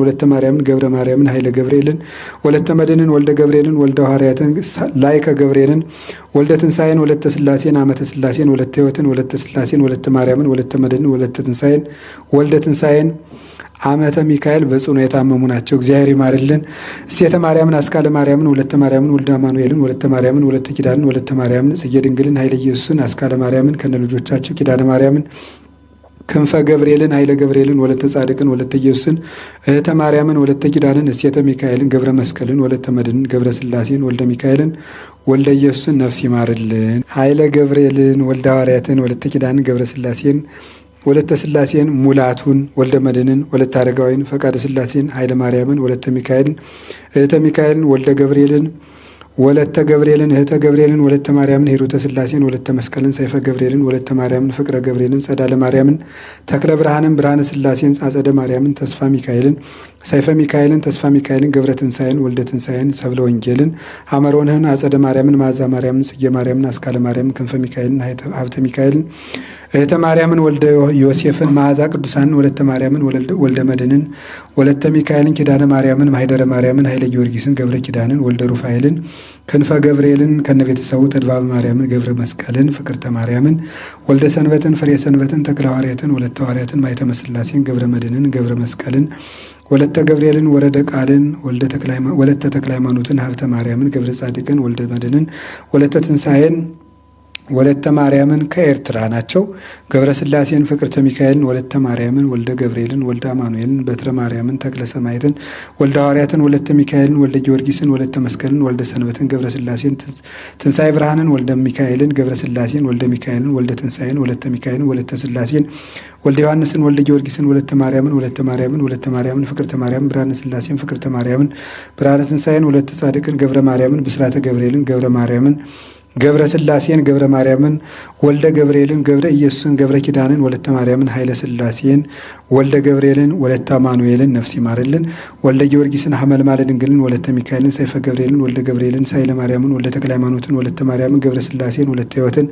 ገብረ ማርያምን፣ ኃይለ ገብርኤልን፣ ወለተ መድንን፣ ወልደ ገብርኤልን፣ ወልደ ሐዋርያትን፣ ላይከ ገብርኤልን፣ ወልደ ትንሣኤን፣ ወለተ ሥላሴን፣ አመተ ሥላሴን፣ ወለተ ሕይወትን፣ ወለተ ሥላሴን፣ ወለተ ማርያምን፣ ወለተ መድንን፣ ወለተ ትንሣኤን፣ ወልደ ትንሣኤን፣ አመተ ሚካኤል በጽኑ የታመሙ ናቸው። እግዚአብሔር ይማርልን። እሴተ ማርያምን፣ አስካለ ማርያምን፣ ወለተ ማርያምን፣ ወልደ አማኑኤልን፣ ወለተ ማርያምን፣ ወለተ ኪዳንን፣ ወለተ ማርያምን፣ ጽጌ ድንግልን፣ ኃይለ ኢየሱስን፣ አስካለ ማርያምን ከነ ልጆቻቸው፣ ኪዳነ ማርያምን፣ ክንፈ ገብርኤልን፣ ኃይለ ገብርኤልን፣ ወለተ ጻድቅን፣ ወለተ ኢየሱስን፣ እህተ ማርያምን፣ ወለተ ኪዳንን፣ እሴተ ሚካኤልን፣ ገብረ መስቀልን፣ ወለተ መድንን፣ ገብረ ሥላሴን፣ ወልደ ሚካኤልን፣ ወልደ ኢየሱስን ነፍስ ይማርልን። ኃይለ ገብርኤልን፣ ወልደ ሐዋርያትን፣ ወለተ ኪዳንን፣ ገብረ ሥላሴን፣ ወለተ ሥላሴን፣ ሙላቱን፣ ወልደ መድንን፣ ወለተ አረጋዊን፣ ፈቃደ ሥላሴን፣ ኃይለ ማርያምን፣ ወለተ ሚካኤልን፣ እህተ ሚካኤልን፣ ወልደ ገብርኤልን፣ ወለተ ገብርኤልን፣ እህተ ገብርኤልን፣ ወለተ ማርያምን፣ ሂሩተ ሥላሴን፣ ወለተ መስቀልን፣ ሰይፈ ገብርኤልን፣ ወለተ ማርያምን፣ ፍቅረ ገብርኤልን፣ ጸዳለ ማርያምን፣ ተክለ ብርሃንን፣ ብርሃነ ሥላሴን፣ አጸደ ማርያምን፣ ተስፋ ሚካኤልን፣ ሰይፈ ሚካኤልን ተስፋ ሚካኤልን ገብረ ትንሣኤን ወልደ ትንሣኤን ሰብለ ወንጌልን ሐመሮንህን አጸደ ማርያምን ማዛ ማርያምን ጽጌ ማርያምን አስካለ ማርያምን ክንፈ ሚካኤልን ሀብተ ሚካኤልን እህተ ማርያምን ወልደ ዮሴፍን መዓዛ ቅዱሳንን ወለተ ማርያምን ወልደ መድንን ወለተ ሚካኤልን ኪዳነ ማርያምን ማኅደረ ማርያምን ኃይለ ጊዮርጊስን ገብረ ኪዳንን ወልደ ሩፋኤልን ክንፈ ገብርኤልን ከነ ቤተሰቡ ተድባበ ማርያምን ገብረ መስቀልን ፍቅርተ ማርያምን ወልደ ሰንበትን ፍሬ ሰንበትን ተክለ ሐዋርያትን ወለተ ሐዋርያትን ማኅተመ ሥላሴን ገብረ መድንን ገብረ መስቀልን ወለተ ገብርኤልን ወረደ ቃልን ወለተ ተክለ ሃይማኖትን ሀብተ ማርያምን ገብረ ጻድቅን ወልደ መድንን ወለተ ትንሣኤን ወለተ ማርያምን ከኤርትራ ናቸው። ገብረ ሥላሴን ፍቅርተ ሚካኤልን ወለተ ማርያምን ወልደ ገብርኤልን ወልደ አማኑኤልን በትረ ማርያምን ተክለ ሰማዕትን ወልደ ሐዋርያትን ወለተ ሚካኤልን ወልደ ጊዮርጊስን ወለተ መስቀልን ወልደ ሰንበትን ገብረ ሥላሴን ትንሣኤ ብርሃንን ወልደ ሚካኤልን ገብረ ሥላሴን ወልደ ሚካኤልን ወልደ ትንሣኤን ወለተ ሚካኤልን ወለተ ሥላሴን ወልደ ዮሐንስን ወልደ ጊዮርጊስን ወለተ ማርያምን ወለተ ማርያምን ፍቅርተ ማርያምን ብርሃነ ሥላሴን ፍቅርተ ማርያምን ብርሃነ ትንሣኤን ወለተ ጻድቅን ገብረ ማርያምን ብስራተ ገብርኤልን ገብረ ማርያምን ገብረ ሥላሴን ገብረ ማርያምን ወልደ ገብርኤልን ገብረ ኢየሱስን ገብረ ኪዳንን ወለተ ማርያምን ኃይለ ሥላሴን ወልደ ገብርኤልን ወለተ አማኑኤልን ነፍስ ይማርልን ወልደ ጊዮርጊስን ሐመልማለ ድንግልን ወለተ ሚካኤልን ሰይፈ ገብርኤልን ወልደ ገብርኤልን ኃይለ ማርያምን ወልደ ተክለ ሃይማኖትን ወለተ ማርያምን ገብረ ሥላሴን ወለተ ሕይወትን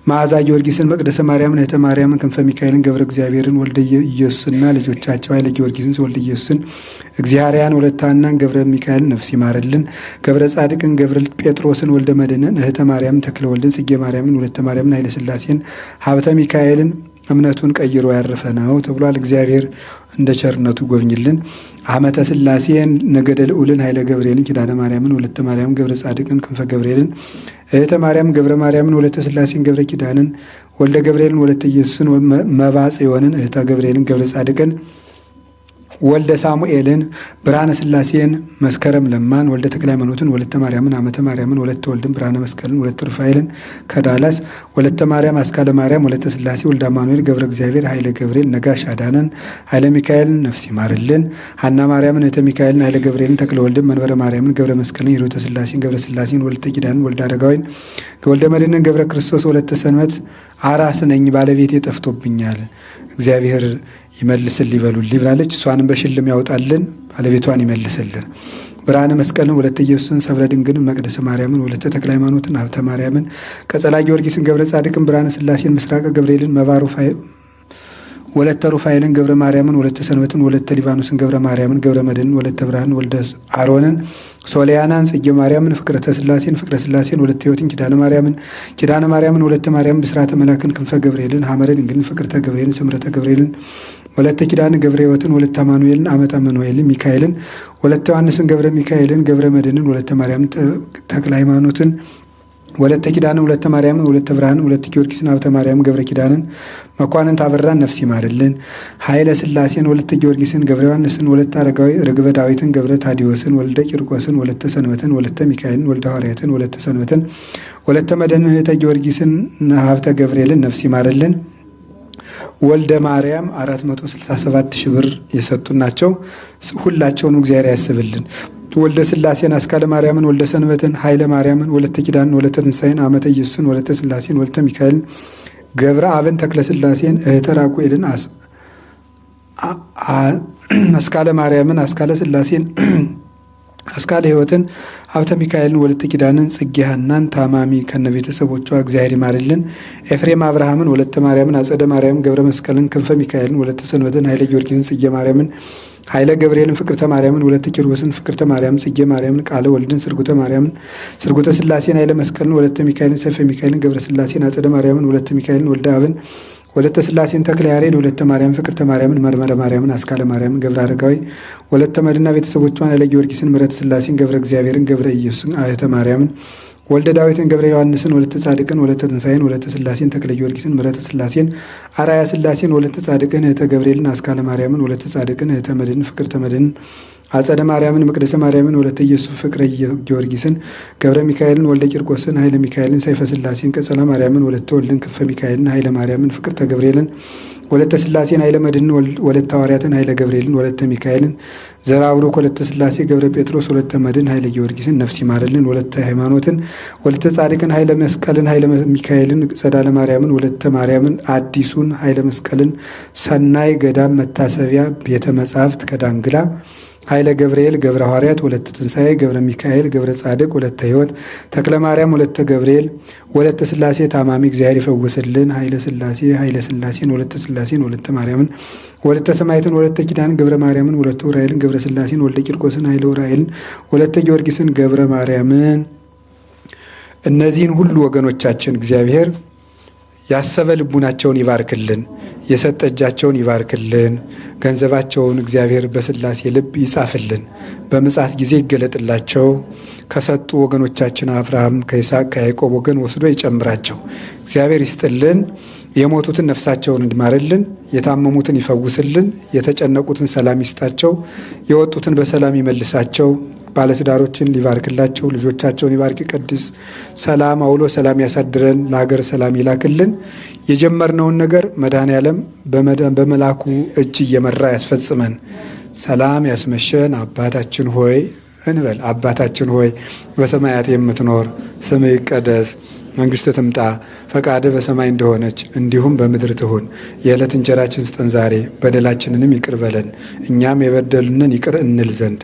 መዓዛ ጊዮርጊስን መቅደሰ ማርያምን እህተ ማርያምን ክንፈ ሚካኤልን ገብረ እግዚአብሔርን ወልደ ኢየሱስና ልጆቻቸው ኃይለ ጊዮርጊስን ወልደ ኢየሱስን እግዚአርያን ወለተ ሐናን ገብረ ሚካኤልን ነፍስ ይማርልን ገብረ ጻድቅን ገብረ ጴጥሮስን ወልደ መድንን እህተ ማርያምን ተክለ ወልድን ጽጌ ማርያምን ወለተ ማርያምን ኃይለ ሥላሴን ሀብተ ሚካኤልን እምነቱን ቀይሮ ያረፈ ነው ተብሏል። እግዚአብሔር እንደ ቸርነቱ ጎብኝልን። አመተ ሥላሴን ነገደ ልዑልን ኃይለ ገብርኤልን ኪዳነ ማርያምን ወለተ ማርያምን ገብረ ጻድቅን ክንፈ ገብርኤልን እህተ ማርያም ገብረ ማርያምን ወለተ ሥላሴን ገብረ ኪዳንን ወልደ ገብርኤልን ወለተ ኢየሱስን መባጽዮንን እህተ ገብርኤልን ገብረ ጻድቅን ወልደ ሳሙኤልን ብርሃነ ሥላሴን መስከረም ለማን ወልደ ተክለ ሃይማኖትን ወለተ ማርያምን አመተ ማርያምን ወለተ ወልድን ብርሃነ መስቀልን ወለተ ሩፋኤልን ከዳላስ ወለተ ማርያም አስካለ ማርያም ወለተ ሥላሴ ወልደ አማኑኤል ገብረ እግዚአብሔር ኃይለ ገብርኤል ነጋሽ አዳነን ኃይለ ሚካኤልን ነፍስ ይማርልን ሐና ማርያምን እህተ ሚካኤልን ኃይለ ገብርኤልን ተክለ ወልድን መንበረ ማርያምን ገብረ መስቀልን ሂሩተ ሥላሴን ገብረ ሥላሴን ወለተ ኪዳንን ወልደ አረጋዊን ወልደ መድንን ገብረ ክርስቶስ ወለተ ሰንበት አራስ ነኝ ባለቤቴ ጠፍቶብኛል እግዚአብሔር ይመልስል ይበሉልኝ ብላለች። እሷንም በሽልም ያውጣልን ባለቤቷን ይመልስልን። ብርሃነ መስቀልን ወለተ ኢየሱስን ሰብለ ድንግልን መቅደሰ ማርያምን ወለተ ተክለ ሃይማኖትን ሀብተ ማርያምን ቀጸላ ጊዮርጊስን ገብረ ጻድቅን ብርሃነ ሥላሴን ምስራቀ ገብርኤልን ወለተ ሩፋኤልን ገብረ ማርያምን ወለተ ሰንበትን ወለተ ሊባኖስን ገብረ ማርያምን ገብረ መድንን ወለተ ብርሃንን ወልደ አሮንን ሶሊያናን ጽጌ ማርያምን ፍቅረተ ሥላሴን ወለተ ሕይወትን ኪዳነ ማርያምን ወለተ ማርያምን ብስራተ መላክን ክንፈ ገብርኤልን ሐመረ ድንግልን ፍቅርተ ገብርኤልን ስምረተ ገብርኤልን ወለተ ኪዳን ገብረ ሕይወትን ወለተ አማኑኤልን አመተ አማኑኤልን ሚካኤልን ወለተ ዮሐንስን ገብረ ሚካኤልን ገብረ መድንን ወለተ ማርያምን ተክለ ሃይማኖትን ወለተ ኪዳንን ወለተ ማርያምን ወለተ ብርሃንን ወለተ ጊዮርጊስን ሀብተ ማርያምን ገብረ ኪዳንን መኳንን ታበራን ነፍስ ይማርልን። ኃይለ ሥላሴን ወለተ ጊዮርጊስን ገብረ ዮሐንስን ወለተ አረጋዊ ርግበ ዳዊትን ገብረ ታዲዮስን ወልደ ቂርቆስን ወለተ ሰንበትን ወለተ ሚካኤልን ወልደ ሐዋርያትን ወለተ ሰንበትን ወለተ መድንን እህተ ጊዮርጊስን ሀብተ ገብርኤልን ነፍስ ይማርልን። ወልደ ማርያም 467 ሺህ ብር የሰጡን ናቸው። ሁላቸውንም እግዚአብሔር ያስብልን። ወልደ ሥላሴን አስካለ ማርያምን ወልደ ሰንበትን ኃይለ ማርያምን ወለተ ኪዳንን ወለተ ትንሣኤን አመተ ኢየሱስን ወለተ ሥላሴን ወለተ ሚካኤልን ገብረ አብን ተክለ ሥላሴን እህተ ራጉኤልን አስካለ ማርያምን አስካለ ሥላሴን አስካለ ሕይወትን ሀብተ ሚካኤልን ወለተ ኪዳንን ጽጌ ሐናን ታማሚ ከነ ቤተሰቦቿ እግዚአብሔር ይማርልን። ኤፍሬም አብርሃምን ወለተ ማርያምን አጸደ ማርያምን ገብረ መስቀልን ክንፈ ሚካኤልን ወለተ ሰንበትን ኃይለ ጊዮርጊስን ጽጌ ማርያምን ኃይለ ገብርኤልን ፍቅርተ ማርያምን ወለተ ኪሮስን ፍቅርተ ማርያምን ጽጌ ማርያምን ቃለ ወልድን ስርጉተ ማርያምን ስርጉተ ሥላሴን ኃይለ መስቀልን ወለተ ሚካኤልን ሰይፈ ሚካኤልን ገብረ ሥላሴን አጸደ ማርያምን ወለተ ሚካኤልን ወልደ አብን ወለተ ሥላሴን ተክለ ያሬድ ወለተ ማርያም ፍቅርተ ማርያምን መርመረ ማርያምን አስካለ ማርያምን ገብረ አረጋዊ ወለተ መድና ቤተሰቦቿን ኃይለ ጊዮርጊስን ምሕረተ ሥላሴን ገብረ እግዚአብሔርን ገብረ ኢየሱስን አየተ ማርያምን ወልደ ዳዊትን ገብረ ዮሐንስን ወለተ ጻድቅን ወለተ ትንሣኤን ወለተ ሥላሴን ተክለ ጊዮርጊስን ምሕረተ ሥላሴን አራያ ሥላሴን ወለተ ጻድቅን እህተ ገብርኤልን አስካለ ማርያምን ወለተ ጻድቅን እህተ መድንን ፍቅርተ መድንን አጸደ ማርያምን መቅደሰ ማርያምን ወለተ ኢየሱስ ፍቅረ ጊዮርጊስን ገብረ ሚካኤልን ወልደ ቂርቆስን ኃይለ ሚካኤልን ሰይፈ ሥላሴን ቀጸላ ማርያምን ወለተ ወልድን ክንፈ ሚካኤልን ኃይለ ማርያምን ፍቅርተ ገብርኤልን ወለተ ሥላሴን ኃይለ መድኅን ወለተ ሐዋርያትን ኃይለ ገብርኤልን ወለተ ሚካኤልን ዘርአ ቡሩክ ወለተ ሥላሴ ገብረ ጴጥሮስ ወለተ መድኅን ኃይለ ጊዮርጊስን ነፍስ ይማርልን። ወለተ ሃይማኖትን ወለተ ጻድቅን ኃይለ መስቀልን ኃይለ ሚካኤልን ጸዳለ ማርያምን ወለተ ማርያምን አዲሱን ኃይለ መስቀልን ሰናይ ገዳም መታሰቢያ ቤተ መጻሕፍት ከዳንግላ ኃይለ ገብርኤል ገብረ ሐዋርያት ወለተ ትንሣኤ ገብረ ሚካኤል ገብረ ጻድቅ ወለተ ሕይወት ተክለ ማርያም ወለተ ገብርኤል ወለተ ሥላሴ ታማሚ እግዚአብሔር ይፈውስልን። ኃይለ ሥላሴን ወለተ ሥላሴን ወለተ ማርያምን ወለተ ሰማዕትን ወለተ ኪዳን ገብረ ማርያምን ወለተ ዑራኤልን ገብረ ሥላሴን ወለተ ቂርቆስን ኃይለ ዑራኤልን ወለተ ጊዮርጊስን ገብረ ማርያምን እነዚህን ሁሉ ወገኖቻችን እግዚአብሔር ያሰበ ልቡናቸውን ይባርክልን፣ የሰጠ እጃቸውን ይባርክልን። ገንዘባቸውን እግዚአብሔር በሥላሴ ልብ ይጻፍልን፣ በምጽአት ጊዜ ይገለጥላቸው። ከሰጡ ወገኖቻችን አብርሃም ከይስሐቅ ከያዕቆብ ወገን ወስዶ ይጨምራቸው። እግዚአብሔር ይስጥልን። የሞቱትን ነፍሳቸውን እንዲማርልን፣ የታመሙትን ይፈውስልን፣ የተጨነቁትን ሰላም ይስጣቸው፣ የወጡትን በሰላም ይመልሳቸው። ባለትዳሮችን ሊባርክላቸው፣ ልጆቻቸውን ይባርክ ይቀድስ። ሰላም አውሎ ሰላም ያሳድረን፣ ለሀገር ሰላም ይላክልን። የጀመርነውን ነገር መድኃኔዓለም በመላኩ እጅ እየመራ ያስፈጽመን። ሰላም ያስመሸን። አባታችን ሆይ እንበል። አባታችን ሆይ በሰማያት የምትኖር ስምህ ይቀደስ፣ መንግሥትህ ትምጣ፣ ፈቃድህ በሰማይ እንደሆነች እንዲሁም በምድር ትሁን። የዕለት እንጀራችን ስጠን ዛሬ፣ በደላችንንም ይቅር በለን እኛም የበደሉንን ይቅር እንል ዘንድ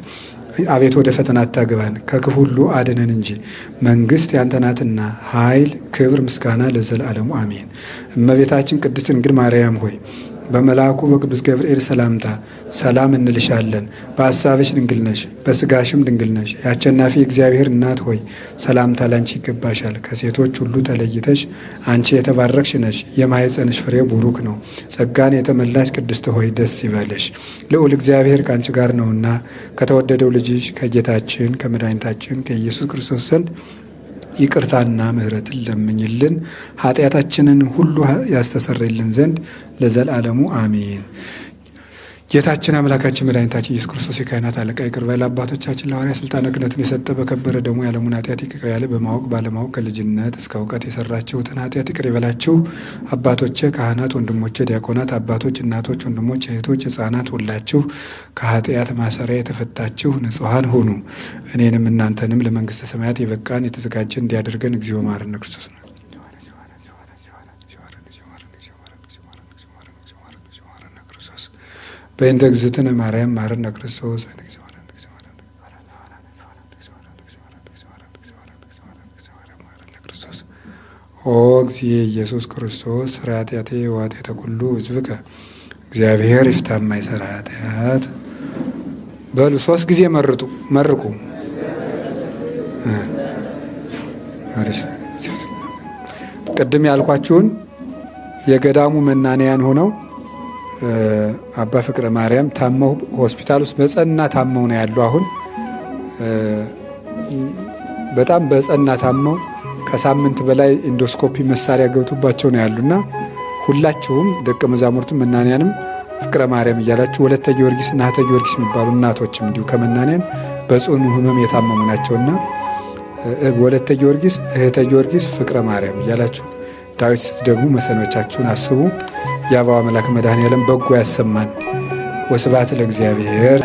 አቤት ወደ ፈተና አታግባን ከክፉ ሁሉ አድነን እንጂ መንግሥት ያንተ ናትና ኃይል፣ ክብር፣ ምስጋና ለዘላለሙ አሜን። እመቤታችን ቅድስት ድንግል ማርያም ሆይ በመልአኩ በቅዱስ ገብርኤል ሰላምታ ሰላም እንልሻለን። በሐሳብሽ ድንግል ነሽ፣ በሥጋሽም ድንግል ነሽ። የአሸናፊ እግዚአብሔር እናት ሆይ ሰላምታ ላንቺ ይገባሻል። ከሴቶች ሁሉ ተለይተሽ አንቺ የተባረክሽ ነሽ፣ የማኅፀንሽ ፍሬ ቡሩክ ነው። ጸጋን የተመላሽ ቅድስት ሆይ ደስ ይበልሽ፣ ልዑል እግዚአብሔር ከአንቺ ጋር ነውና ከተወደደው ልጅሽ ከጌታችን ከመድኃኒታችን ከኢየሱስ ክርስቶስ ዘንድ ይቅርታና ምሕረትን ለምኝልን ኃጢአታችንን ሁሉ ያስተሰርይልን ዘንድ ለዘላለሙ አሜን። ጌታችን አምላካችን መድኃኒታችን ኢየሱስ ክርስቶስ የካህናት አለቃ ይቅር ባይ ለአባቶቻችን ለሐዋርያት ሥልጣነ ክህነትን የሰጠ በከበረ ደሙ የዓለሙን ኃጢአት ይቅር ያለ በማወቅ ባለማወቅ ከልጅነት እስከ እውቀት የሰራችሁትን ኃጢአት ይቅር ይበላችሁ። አባቶቼ ካህናት፣ ወንድሞቼ ዲያቆናት፣ አባቶች፣ እናቶች፣ ወንድሞች፣ እህቶች፣ ሕፃናት ሁላችሁ ከኃጢአት ማሰሪያ የተፈታችሁ ንጹሐን ሁኑ። እኔንም እናንተንም ለመንግሥተ ሰማያት የበቃን የተዘጋጀ እንዲያደርገን እግዚኦ መሐረነ ክርስቶስ ነው። በእንተ እግዝእትነ ማርያም መሐረነ ክርስቶስ ኦ እግዚእ ኢየሱስ ክርስቶስ ሥራ ኃጢአቴ ወኃጢአተ ኩሉ ሕዝብከ እግዚአብሔር ይፍታ የማይሠራ ኃጢአት። በሉ 3 ጊዜ መርቁ። ቅድም ያልኳችሁን የገዳሙ መናንያን ሆነው አባ ፍቅረ ማርያም ታመው ሆስፒታል ውስጥ በጸና ታመው ነው ያሉ። አሁን በጣም በጸና ታመው ከሳምንት በላይ ኢንዶስኮፒ መሳሪያ ገብቶባቸው ነው ያሉና ሁላችሁም ደቀ መዛሙርቱም መናንያንም ፍቅረ ማርያም እያላችሁ ወለተ ጊዮርጊስ እና እህተ ጊዮርጊስ የሚባሉ እናቶችም እንዲሁ ከመናንያን በጽኑ ሕመም የታመሙ ናቸውና ወለተ ጊዮርጊስ፣ እህተ ጊዮርጊስ፣ ፍቅረ ማርያም እያላችሁ ዳዊት ስትደግሙ መሰንበቻችሁን አስቡ። የአበባ መልአክ መድኃኔዓለም በጎ ያሰማን። ወስብሐት ለእግዚአብሔር።